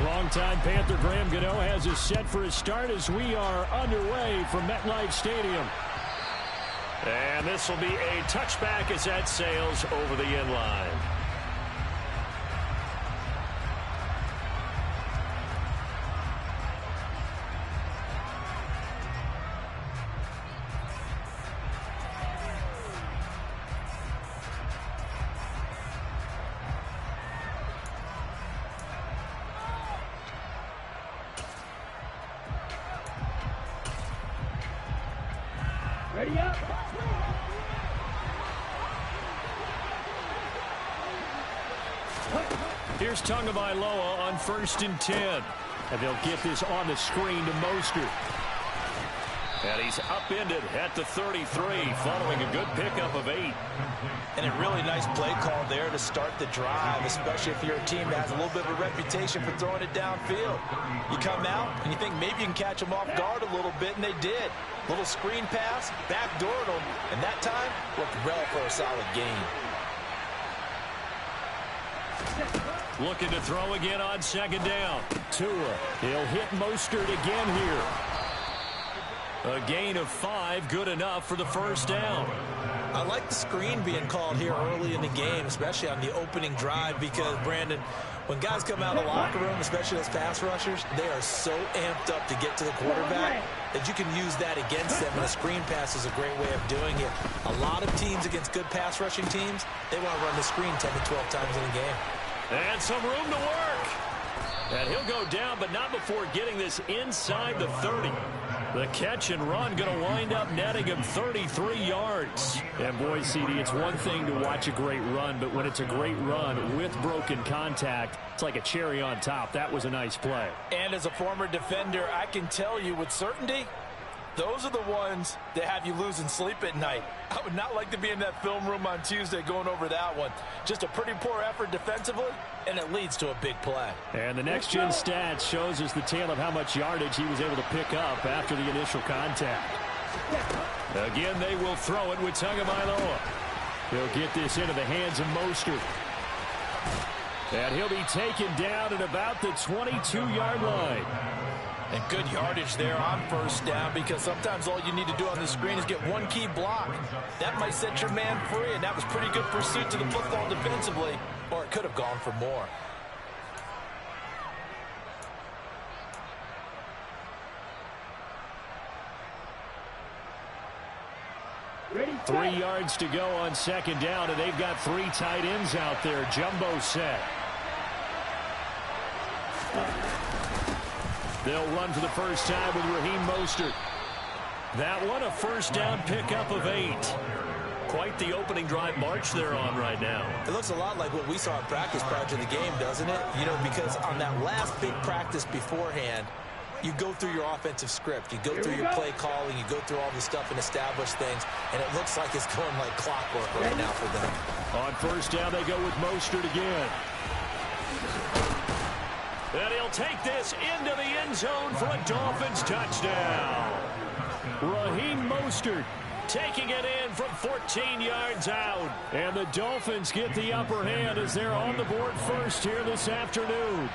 Longtime Panther Graham Gano has us set for a start as we are underway from MetLife Stadium. And this will be a touchback as that sails over the end line. Ready up. Here's Tagovailoa on 1st and 10. And they'll get this on the screen to Mostert. And he's upended at the 33 following a good pickup of 8. And a really nice play call there to start the drive, especially if you're a team that has a little bit of a reputation for throwing it downfield. You come out and you think maybe you can catch them off guard a little bit, and they did. Little screen pass, backdoored them, and that time worked well for a solid gain. Looking to throw again on second down. Tua, he'll hit Mostert again here. A gain of 5, good enough for the first down. I like the screen being called here early in the game, especially on the opening drive, because, Brandon, when guys come out of the locker room, especially as pass rushers, they are so amped up to get to the quarterback that you can use that against them, and a screen pass is a great way of doing it. A lot of teams against good pass rushing teams, they want to run the screen 10 to 12 times in a game. And some room to work. And he'll go down, but not before getting this inside the 30. The catch and run going to wind up netting him 33 yards. And boy, CD, it's one thing to watch a great run, but when it's a great run with broken contact, it's like a cherry on top. That was a nice play. And as a former defender, I can tell you with certainty, those are the ones that have you losing sleep at night. I would not like to be in that film room on Tuesday going over that one. Just a pretty poor effort defensively, and it leads to a big play. And the next-gen stats shows us the tale of how much yardage he was able to pick up after the initial contact. Again, they will throw it with Tagovailoa. He'll get this into the hands of Mostert. And he'll be taken down at about the 22-yard line. And good yardage there on first down, because sometimes all you need to do on the screen is get one key block. That might set your man free, and that was pretty good pursuit to the football defensively, or it could have gone for more. Ready, 3 yards to go on second down, and they've got 3 tight ends out there. Jumbo set. They'll run for the first time with Raheem Mostert. That one, a first down pickup of 8. Quite the opening drive march they're on right now. It looks a lot like what we saw in practice prior to the game, doesn't it? You know, because on that last big practice beforehand, you go through your offensive script. You go through your play calling. You go through all this stuff and establish things. And it looks like it's going like clockwork right now for them. On first down, they go with Mostert again. And he'll take this into the end zone for a Dolphins touchdown. Raheem Mostert taking it in from 14 yards out. And the Dolphins get the upper hand as they're on the board first here this afternoon.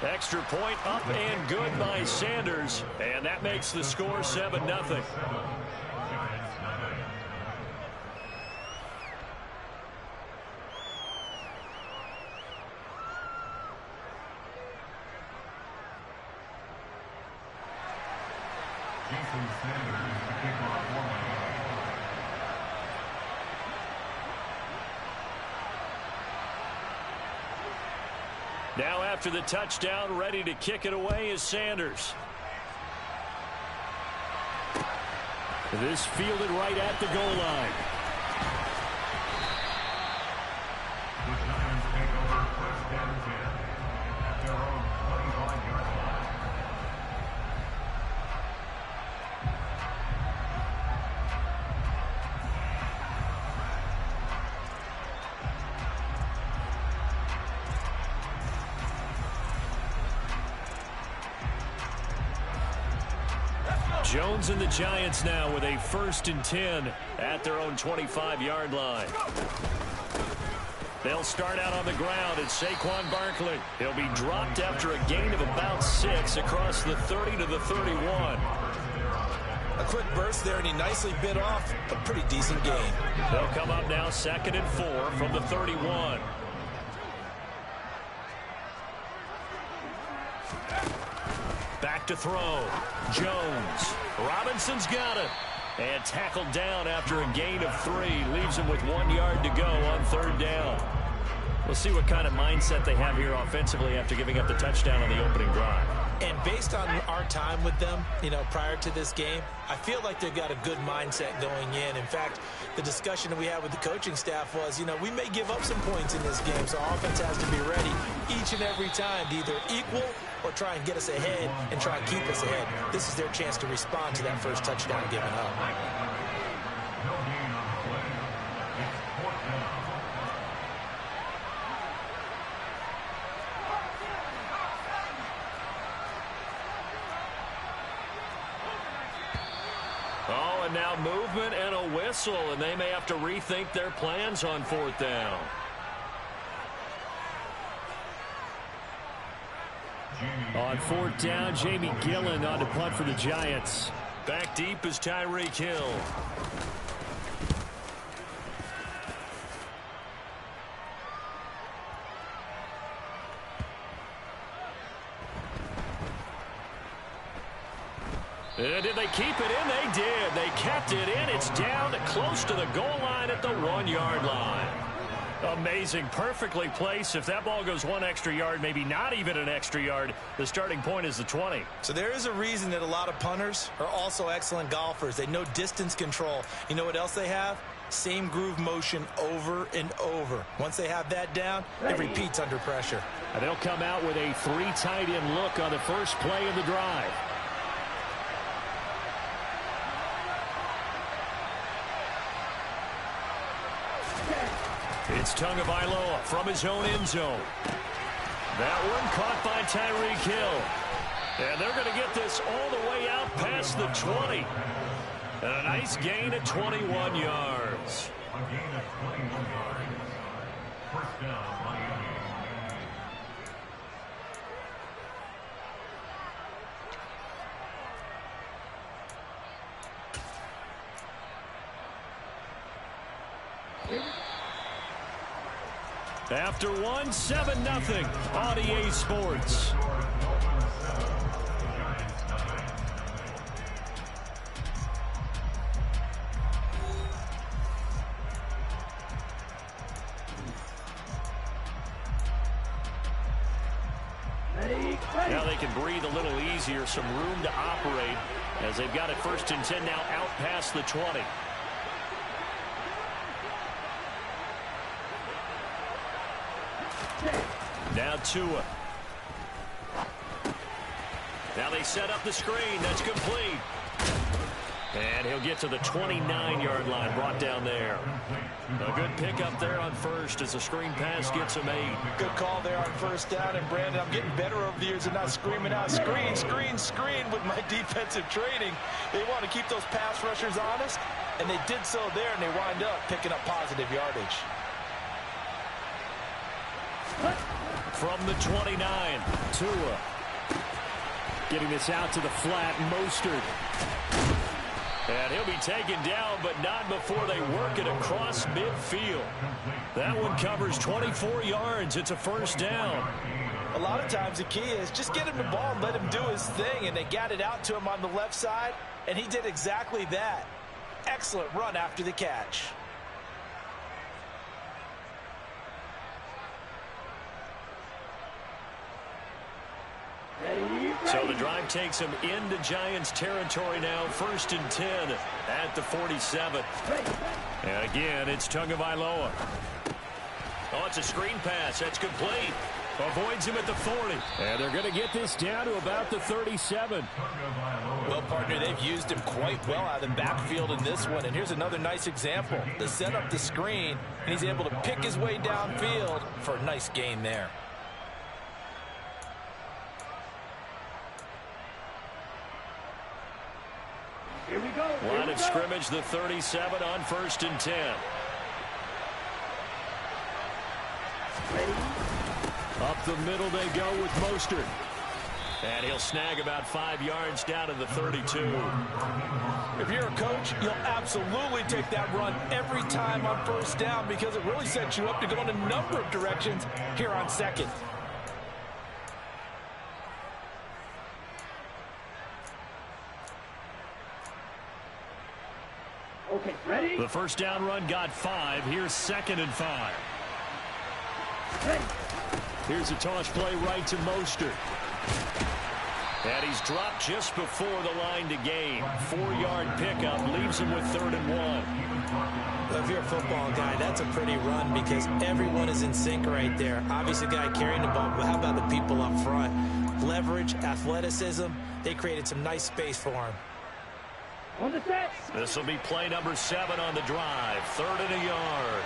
Extra point up and good by Sanders. And that makes the score 7-0. Now after the touchdown, ready to kick it away is Sanders. This fielded right at the goal line. The Giants take over first and 10 at their own 25-yard line. Jones and the Giants now with a 1st and 10 at their own 25-yard line. They'll start out on the ground at Saquon Barkley. He'll be dropped after a gain of about 6 across the 30 to the 31. A quick burst there, and he nicely bit off a pretty decent gain. They'll come up now 2nd and 4 from the 31. Back to throw. Jones. Robinson's got it. And tackled down after a gain of 3. Leaves him with 1 yard to go on 3rd down. We'll see what kind of mindset they have here offensively after giving up the touchdown on the opening drive. And based on our time with them, you know, prior to this game, I feel like they've got a good mindset going in. In fact, the discussion that we had with the coaching staff was, you know, we may give up some points in this game, so our offense has to be ready each and every time to either equal or try and get us ahead and try and keep us ahead. This is their chance to respond to that first touchdown given up. No gain on the play. It's fourth down. Oh, and now movement and a whistle, and they may have to rethink their plans on fourth down. On fourth down, Jamie Gillen on to punt for the Giants. Back deep is Tyreek Hill. Did they keep it in? They did. They kept it in. It's down close to the goal line at the 1-yard line. Amazing. Perfectly placed. If that ball goes 1 extra yard, maybe not even an extra yard, the starting point is the 20. So there is a reason that a lot of punters are also excellent golfers. They know distance control. You know what else they have? Same groove motion over and over. Once they have that down, it repeats under pressure. And they'll come out with a 3 tight end look on the first play of the drive. It's Tagovailoa from his own end zone. That one caught by Tyreek Hill. And they're going to get this all the way out past the 20. And a nice gain at 21 yards. A gain of 21 yards. First down, Miami. After 1, 7-0 on EA Sports. Now they can breathe a little easier, some room to operate as they've got it 1st and 10 now out past the 20. Now Tua. Now they set up the screen. That's complete. And he'll get to the 29-yard line, brought down there. A good pickup there on first as the screen pass gets him 8. Good call there on first down. And, Brandon, I'm getting better over the years and not screaming out, screen, screen, screen with my defensive training. They want to keep those pass rushers honest, and they did so there, and they wind up picking up positive yardage. From the 29, Tua getting this out to the flat. Mostert. And he'll be taken down, but not before they work it across midfield. That one covers 24 yards. It's a first down. A lot of times the key is just get him the ball and let him do his thing, and they got it out to him on the left side, and he did exactly that. Excellent run after the catch. So the drive takes him into Giants territory now, 1st and 10 at the 47. And again, it's Tagovailoa. Oh, it's a screen pass. That's complete. Avoids him at the 40. And they're going to get this down to about the 37. Well, partner, they've used him quite well out of the backfield in this one. And here's another nice example. They set up the screen, and he's able to pick his way downfield for a nice gain there. Here we go. Line of scrimmage, the 37 on 1st and 10. Up the middle they go with Mostert. And he'll snag about 5 yards down to the 32. If you're a coach, you'll absolutely take that run every time on first down because it really sets you up to go in a number of directions here on second. Okay, ready? The first down run got 5. Here's 2nd and 5. Ready. Here's a toss play right to Mostert. And he's dropped just before the line to gain. 4-yard pickup leaves him with 3rd and 1. Well, if you're a football guy, that's a pretty run because everyone is in sync right there. Obviously, the guy carrying the ball, but how about the people up front? leverage, athleticism. They created some nice space for him. On the set. This will be play number 7 on the drive. 3rd and a yard.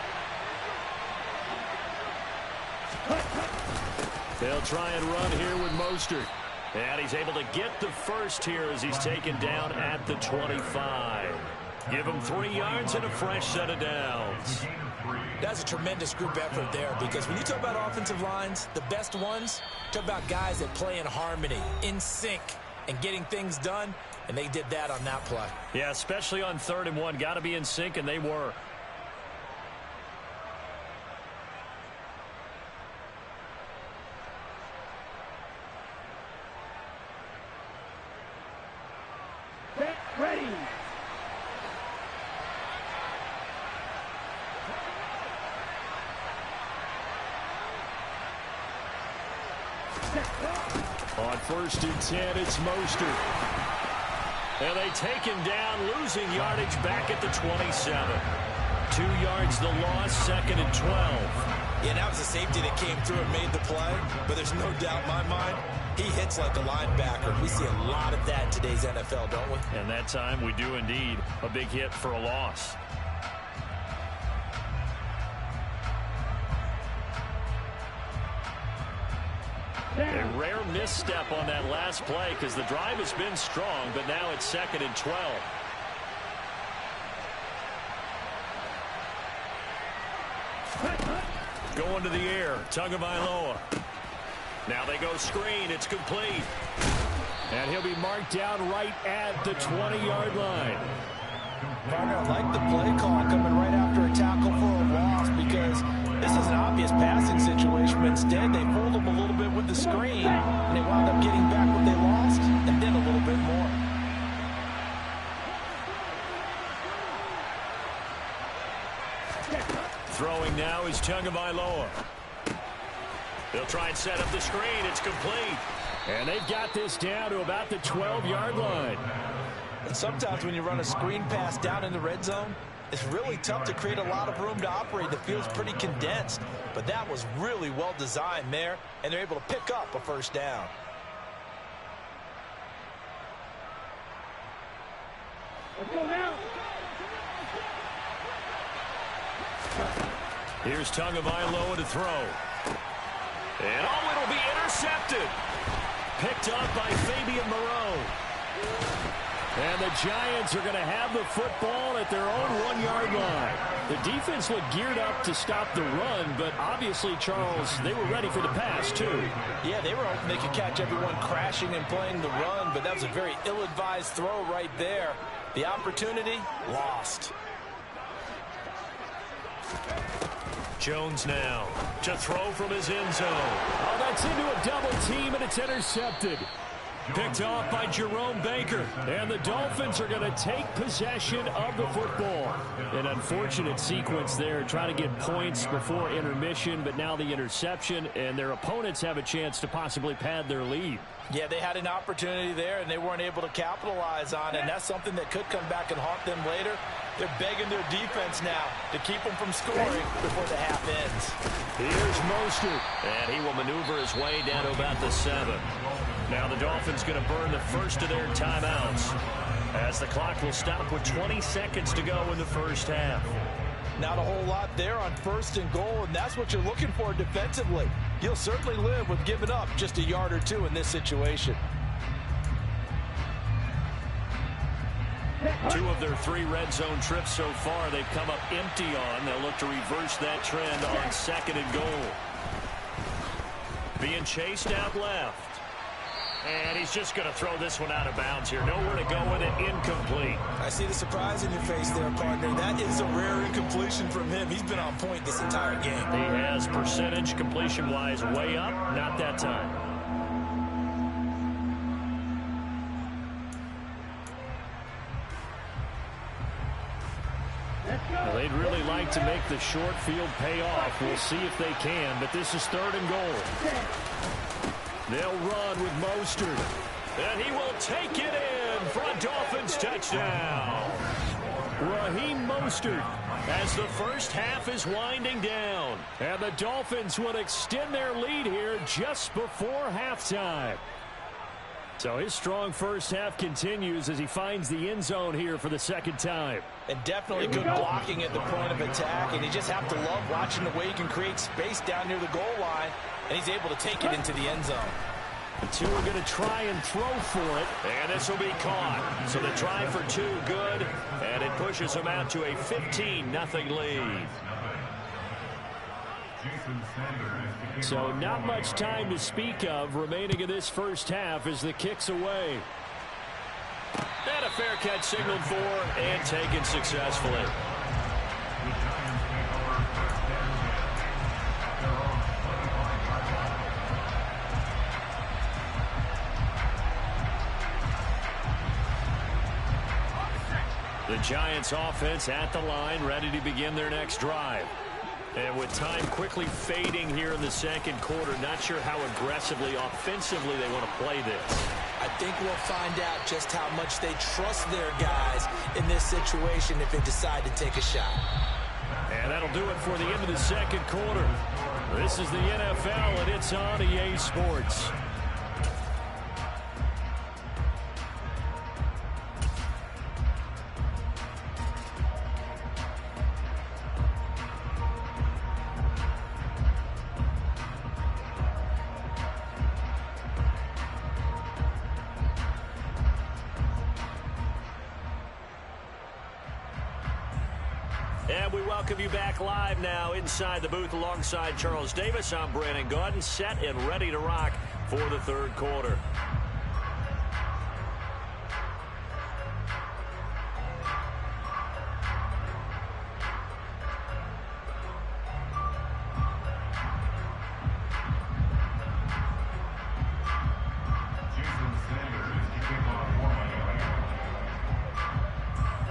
They'll try and run here with Mostert. And he's able to get the first here as he's taken down at the 25. Give him 3 yards and a fresh set of downs. That's a tremendous group effort there, because when you talk about offensive lines, the best ones, talk about guys that play in harmony, in sync, and getting things done, and they did that on that play. Yeah, especially on 3rd and 1. Got to be in sync, and they were. Set. Ready. On 1st and 10, it's Mostert. And they take him down, losing yardage back at the 27. 2 yards the loss, 2nd and 12. Yeah, that was a safety that came through and made the play, but there's no doubt in my mind, he hits like a linebacker. We see a lot of that in today's NFL, don't we? And that time we do indeed. A big hit for a loss. A rare misstep on that last play because the drive has been strong, but now it's 2nd and 12. Going to the air, Tagovailoa. Now they go screen, it's complete. And he'll be marked down right at the 20-yard line. Partner, I like the play call coming right after a tackle for a loss, because this is an obvious passing situation, but instead they fooled them a little bit with the screen, and they wound up getting back what they lost, and then a little bit more. Throwing now is Tagovailoa. They'll try and set up the screen. It's complete. And they've got this down to about the 12-yard line. And sometimes when you run a screen pass down in the red zone, it's really tough to create a lot of room to operate. The field's pretty condensed. But that was really well designed there, and they're able to pick up a first down. Let's go now. Here's Tagovailoa to throw. And it'll be intercepted. Picked up by Fabian Moreau. And the Giants are going to have the football at their own 1-yard line. The defense looked geared up to stop the run, but obviously, Charles, they were ready for the pass, too. Yeah, they were hoping they could catch everyone crashing and playing the run, but that was a very ill-advised throw right there. The opportunity, lost. Jones now to throw from his end zone. Oh, that's into a double team, and it's intercepted. Picked off by Jerome Baker. And the Dolphins are going to take possession of the football. An unfortunate sequence there, trying to get points before intermission, but now the interception, and their opponents have a chance to possibly pad their lead. Yeah, they had an opportunity there, and they weren't able to capitalize on it, and that's something that could come back and haunt them later. They're begging their defense now to keep them from scoring before the half ends. Here's Mostert, and he will maneuver his way down to about the 7. Now the Dolphins going to burn the first of their timeouts as the clock will stop with 20 seconds to go in the first half. Not a whole lot there on 1st and goal, and that's what you're looking for defensively. You'll certainly live with giving up just a yard or two in this situation. 2 of their 3 red zone trips so far they've come up empty on. They'll look to reverse that trend on 2nd and goal. Being chased out left. And he's just going to throw this one out of bounds here. Nowhere to go with it. Incomplete. I see the surprise in your face there, partner. That is a rare incompletion from him. He's been on point this entire game. He has percentage completion-wise way up. Not that time. Well, they'd really like to make the short field pay off. We'll see if they can, but this is 3rd and goal. They'll run with Mostert. And he will take it in for a Dolphins touchdown. Raheem Mostert as the first half is winding down. And the Dolphins would extend their lead here just before halftime. So his strong first half continues as he finds the end zone here for the second time. And definitely good blocking at the point of attack, and you just have to love watching the way he can create space down near the goal line, and he's able to take it into the end zone. The two are going to try and throw for it. And this will be caught. So the try for two, good, and it pushes them out to a 15-0 lead. So not much time to speak of remaining in this first half as the kick's away. And a fair catch signaled for and taken successfully. The Giants offense at the line, ready to begin their next drive. And with time quickly fading here in the second quarter, not sure how aggressively, offensively they want to play this. I think we'll find out just how much they trust their guys in this situation if they decide to take a shot. And that'll do it for the end of the second quarter. This is the NFL, and it's on EA Sports. And we welcome you back live now inside the booth alongside Charles Davis. I'm Brandon Gaudin, set and ready to rock for the third quarter.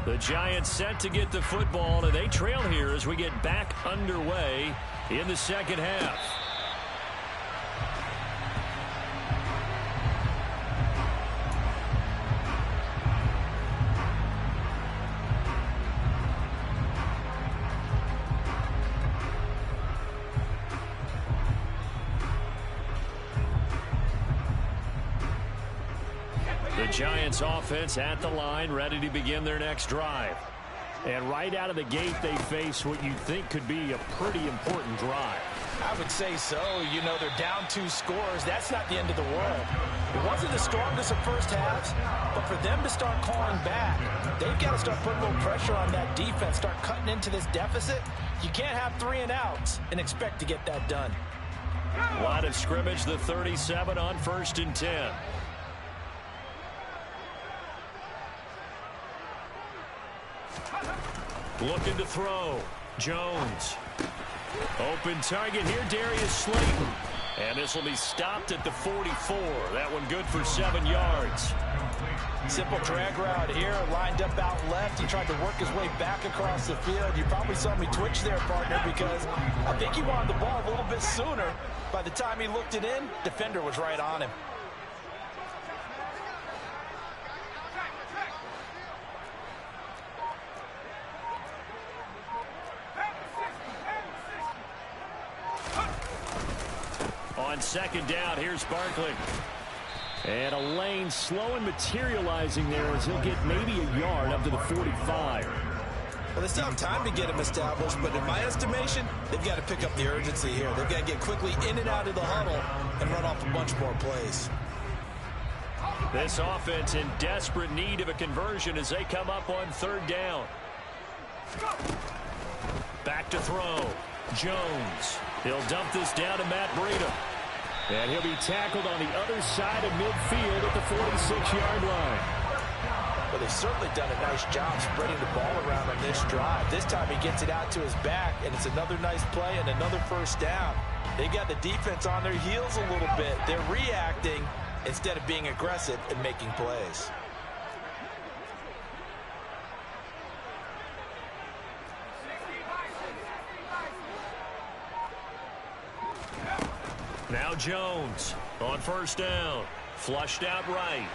The Giants set to get the football, and they trail here as we get back underway in the second half. The Giants offense at the line, ready to begin their next drive. And right out of the gate, they face what you think could be a pretty important drive. I would say so. You know, they're down 2 scores. That's not the end of the world. It wasn't the strongest of first halves, but for them to start clawing back, they've got to start putting a little pressure on that defense, start cutting into this deficit. You can't have 3 and outs and expect to get that done. Line of scrimmage, the 37 on 1st and 10. Looking to throw. Jones. Open target here, Darius Slayton. And this will be stopped at the 44. That one good for 7 yards. Simple drag route here, lined up out left. He tried to work his way back across the field. You probably saw me twitch there, partner, because I think he wanted the ball a little bit sooner. By the time he looked it in, defender was right on him. On second down, here's Barkley. And a lane slow and materializing there as he'll get maybe a yard up to the 45. Well, they still have time to get him established, but in my estimation, they've got to pick up the urgency here. They've got to get quickly in and out of the huddle and run off a bunch more plays. This offense in desperate need of a conversion as they come up on 3rd down. Back to throw. Jones. He'll dump this down to Matt Breida. And he'll be tackled on the other side of midfield at the 46-yard line. Well, they've certainly done a nice job spreading the ball around on this drive. This time he gets it out to his back, and it's another nice play and another first down. They got the defense on their heels a little bit. They're reacting instead of being aggressive and making plays. Now Jones on 1st down. Flushed out right.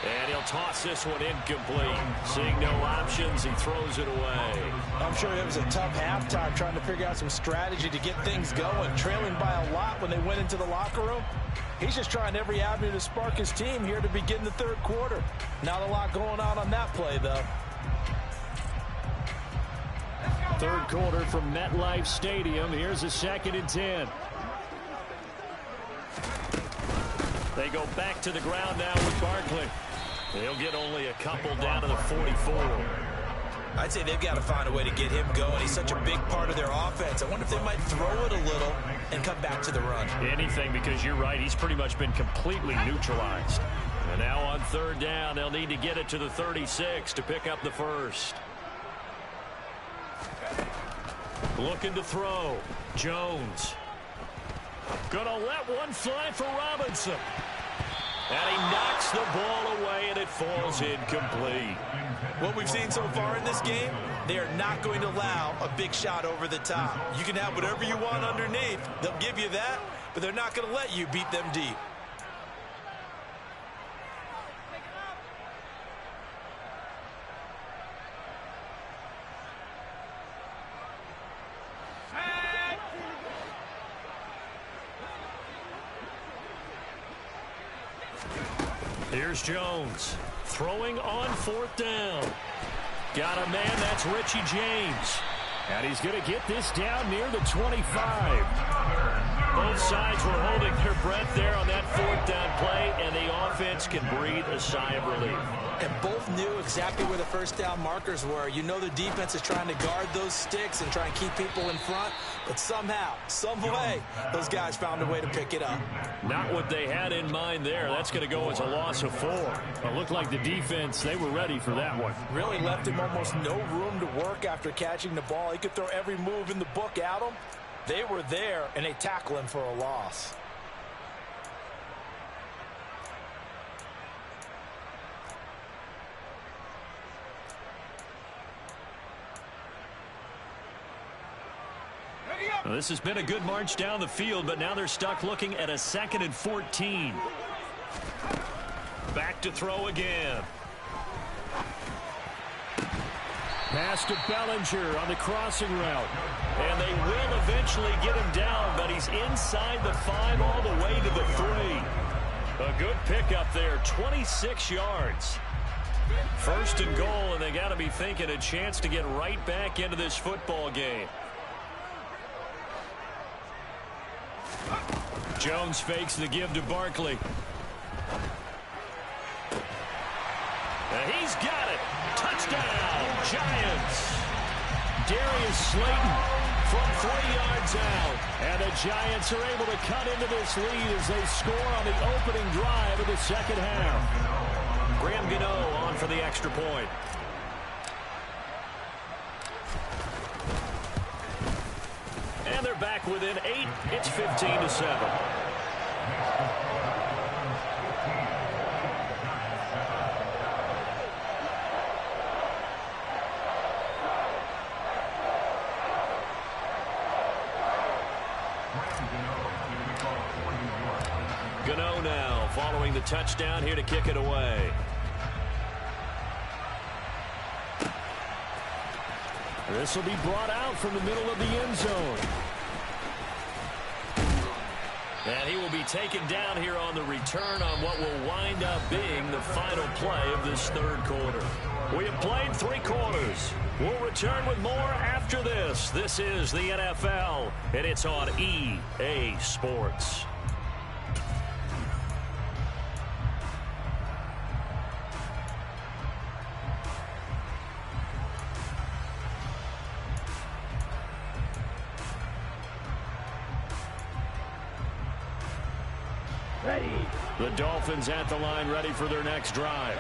And he'll toss this one incomplete. Seeing no options, he throws it away. I'm sure it was a tough halftime trying to figure out some strategy to get things going. Trailing by a lot when they went into the locker room. He's just trying every avenue to spark his team here to begin the third quarter. Not a lot going on that play, though. Third quarter from MetLife Stadium. Here's a 2nd and 10. They go back to the ground now with Barkley. They'll get only a couple down to the 44. I'd say they've got to find a way to get him going. He's such a big part of their offense. I wonder if they might throw it a little and come back to the run. Anything, because you're right. He's pretty much been completely neutralized. And now on 3rd down, they'll need to get it to the 36 to pick up the first. Looking to throw. Jones. Gonna let one fly for Robinson. And he knocks the ball away, and it falls incomplete. What we've seen so far in this game, they are not going to allow a big shot over the top. You can have whatever you want underneath. They'll give you that, but they're not going to let you beat them deep. Here's Jones throwing on 4th down. Got a man, that's Richie James. And he's going to get this down near the 25. Both sides were holding their breath there on that 4th down play, and the offense can breathe a sigh of relief. And both knew exactly where the first down markers were. You know the defense is trying to guard those sticks and try and keep people in front, but somehow, some way, those guys found a way to pick it up. Not what they had in mind there. That's going to go as a loss of 4. It looked like the defense, they were ready for that one. Really left him almost no room to work after catching the ball. He could throw every move in the book at him. They were there, and they tackle him for a loss. Well, this has been a good march down the field, but now they're stuck looking at a 2nd and 14. Back to throw again. Pass to Bellinger on the crossing route. And they will eventually get him down, but he's inside the 5 all the way to the 3. A good pickup there, 26 yards. 1st and goal, and they got to be thinking a chance to get right back into this football game. Jones fakes the give to Barkley. And he's got it. Touchdown, Giants. Darius Slayton from 3 yards out. And the Giants are able to cut into this lead as they score on the opening drive of the 2nd half. Graham Gano on for the extra point. And they're back within 8. It's 15-7. Gano now following the touchdown here to kick it away. This will be brought out from the middle of the end zone. And he will be taken down here on the return on what will wind up being the final play of this 3rd quarter. We have played 3 quarters. We'll return with more after this. This is the NFL, and it's on EA Sports. The Dolphins at the line, ready for their next drive.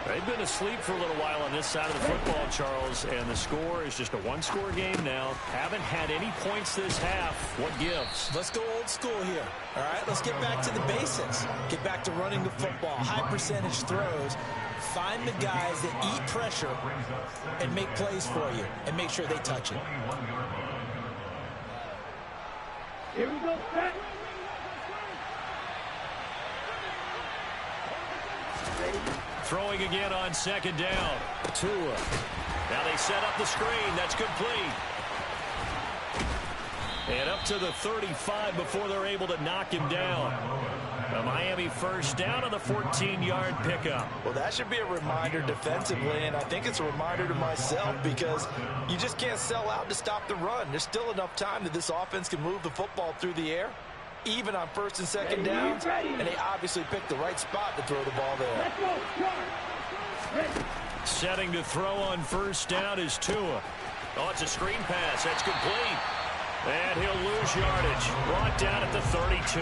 They've been asleep for a little while on this side of the football, Charles, and the score is just a 1-score game now. Haven't had any points this half. What gives? Let's go old school here. All right, let's get back to the basics. Get back to running the football, high percentage throws. Find the guys that eat pressure and make plays for you and make sure they touch it. Here we go, set. Ready, throwing again on second down. Tua. Now they set up the screen. That's complete. And up to the 35 before they're able to knock him down. A Miami first down on the 14-yard pickup. Well, that should be a reminder defensively, and I think it's a reminder to myself because you just can't sell out to stop the run. There's still enough time that this offense can move the football through the air, even on first and second downs, and they obviously picked the right spot to throw the ball there. Let's go, Ready. Setting to throw on first down is Tua. Oh, it's a screen pass. That's complete. And he'll lose yardage. Brought down at the 32.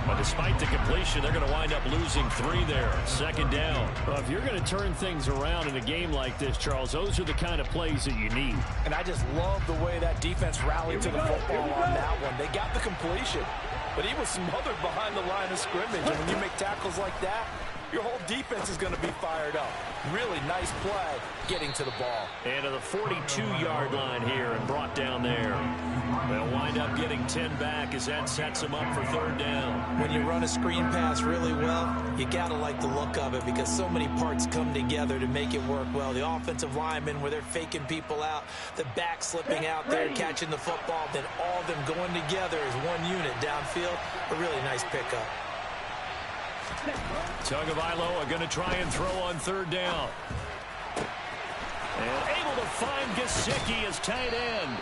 But despite the completion, they're going to wind up losing 3 there. Second down. Well, if you're going to turn things around in a game like this, Charles, those are the kind of plays that you need. And I just love the way that defense rallied to the football on that one. They got the completion, but he was smothered behind the line of scrimmage. And when you make tackles like that, your whole defense is going to be fired up. Really nice play getting to the ball. And to the 42-yard line here and brought down there. They'll wind up getting 10 back as that sets them up for third down. When you run a screen pass really well, you got to like the look of it because so many parts come together to make it work well. The offensive linemen where they're faking people out, the back slipping out there, catching the football, then all of them going together as one unit downfield. A really nice pickup. Tagovailoa going to try and throw on third down. And able to find Gesicki as tight end.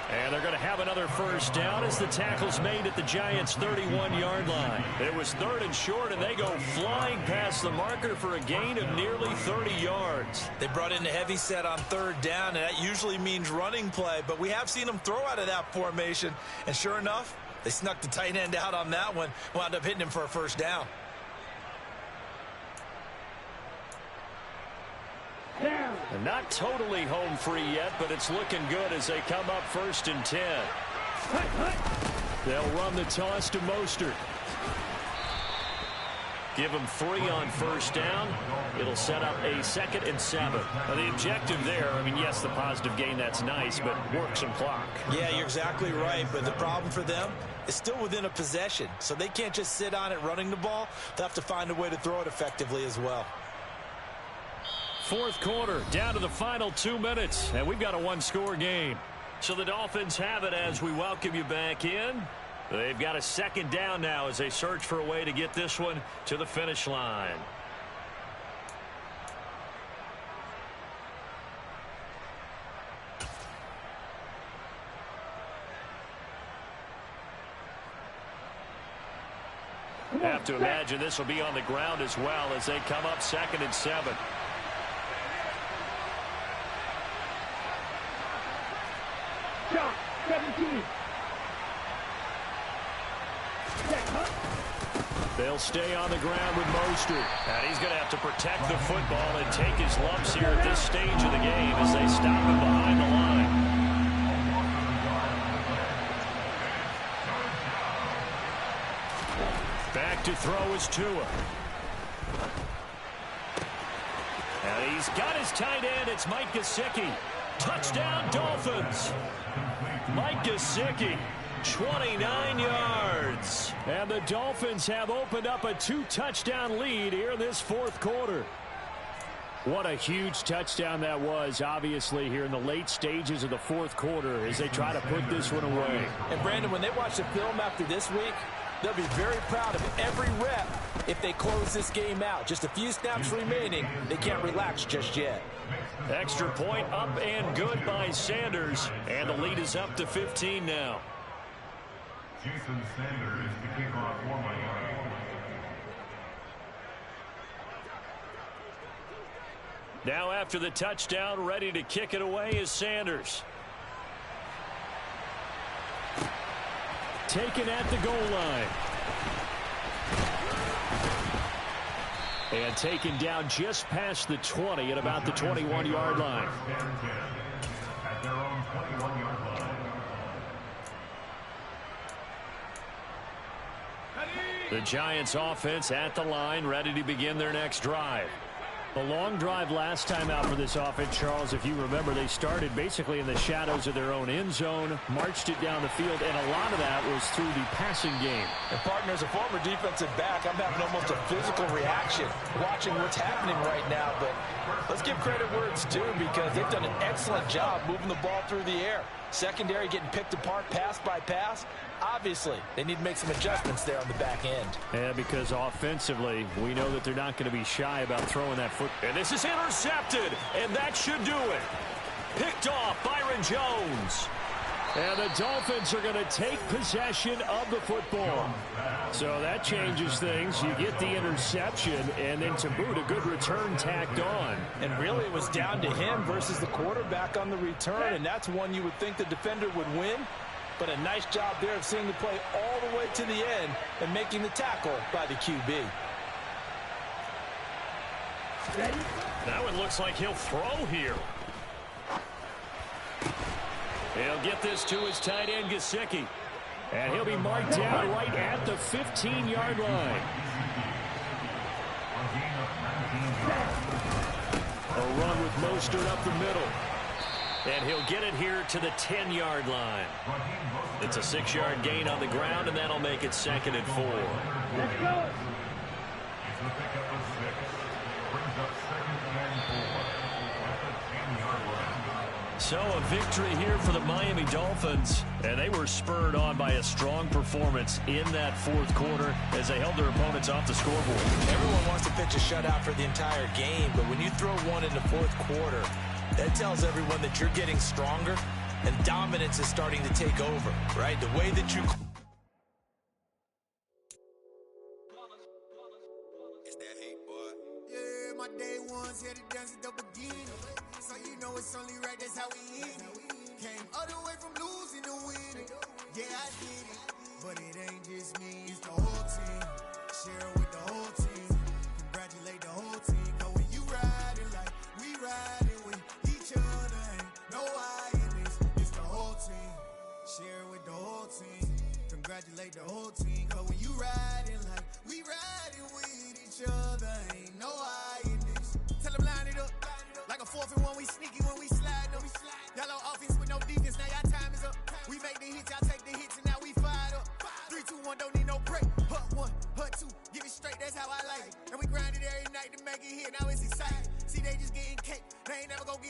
And they're going to have another first down as the tackle's made at the Giants' 31-yard line. It was third and short, and they go flying past the marker for a gain of nearly 30 yards. They brought in a heavy set on third down, and that usually means running play. But we have seen them throw out of that formation. And sure enough, they snuck the tight end out on that one. Wound up hitting him for a first down. And not totally home free yet, but it's looking good as they come up first and 10. They'll run the toss to Mostert. Give him 3 on first down. It'll set up a 2nd and 7. Now the objective there, I mean, yes, the positive gain, that's nice, but work some clock. Yeah, you're exactly right, but the problem for them is still within a possession, so they can't just sit on it running the ball. They'll have to find a way to throw it effectively as well. Fourth quarter, down to the final 2 minutes, and we've got a one-score game. So the Dolphins have it as we welcome you back in. They've got a second down now as they search for a way to get this one to the finish line. Have to imagine this will be on the ground as well as they come up 2nd and 7. Shot, 17. They'll stay on the ground with Mostert. And he's going to have to protect the football and take his lumps here at this stage of the game as they stop him behind the line. Back to throw is Tua. And he's got his tight end. It's Mike Gesicki. Touchdown, Dolphins. Mike Gesicki, 29 yards. And the Dolphins have opened up a 2-touchdown lead here in this fourth quarter. What a huge touchdown that was, obviously, here in the late stages of the fourth quarter as they try to put this one away. And, Brandon, when they watch the film after this week, they'll be very proud of every rep if they close this game out. Just a few snaps remaining. They can't relax just yet. Extra point up and good by Sanders. And the lead is up to 15 now. Jason Sanders to kick off for Miami. Now after the touchdown, ready to kick it away is Sanders. Taken at the goal line. And taken down just past the 20 at about the 21-yard line. At their own 21-yard line. The Giants offense at the line, ready to begin their next drive. A long drive last time out for this offense, Charles. If you remember, they started basically in the shadows of their own end zone, marched it down the field, and a lot of that was through the passing game. And, partner, as a former defensive back, I'm having almost a physical reaction watching what's happening right now. But let's give credit where it's due, because they've done an excellent job moving the ball through the air. Secondary getting picked apart pass by pass. Obviously, they need to make some adjustments there on the back end. Yeah, because offensively, we know that they're not going to be shy about throwing that foot. And this is intercepted, and that should do it. Picked off Byron Jones. And the Dolphins are going to take possession of the football. So that changes things. You get the interception, and then to boot, a good return tacked on. And really, it was down to him versus the quarterback on the return, and that's one you would think the defender would win. But a nice job there of seeing the play all the way to the end and making the tackle by the QB. That one looks like he'll throw here. He'll get this to his tight end, Gesicki. And he'll be marked down right at the 15-yard line. A run with Mostert up the middle. And he'll get it here to the 10-yard line. It's a 6-yard gain on the ground, and that'll make it 2nd and 4. Let's go. So a victory here for the Miami Dolphins, and they were spurred on by a strong performance in that fourth quarter as they held their opponents off the scoreboard. Everyone wants to pitch a shutout for the entire game, but when you throw one in the fourth quarter, that tells everyone that you're getting stronger and dominance is starting to take over, right? The way that you... It's that hate, boy. Yeah, my day ones here to dance at the beginning. So you know it's only right, that's how we end it. Came all the way from losing to winning. Yeah, I did it. But it ain't just me, it's the whole team. Share it with the whole team. Congratulate the whole team. Cause when you riding like we riding with each other, ain't no I in this. It's the whole team. Share it with the whole team. Congratulate the whole team. Cause when you riding like we riding with each other, ain't no I in this. Tell them line it up. Like a 4th and 1, we sneaky when we slide them. Y'all on offense with no defense, now y'all time is up. We make the hits, y'all take the hits, and now we fired up. 3, 2, 1, don't need no break. Hut 1, hut 2, give it straight, that's how I like it. And we grind it every night to make it hit, now it's exciting. See, they just getting cake, they ain't never gonna get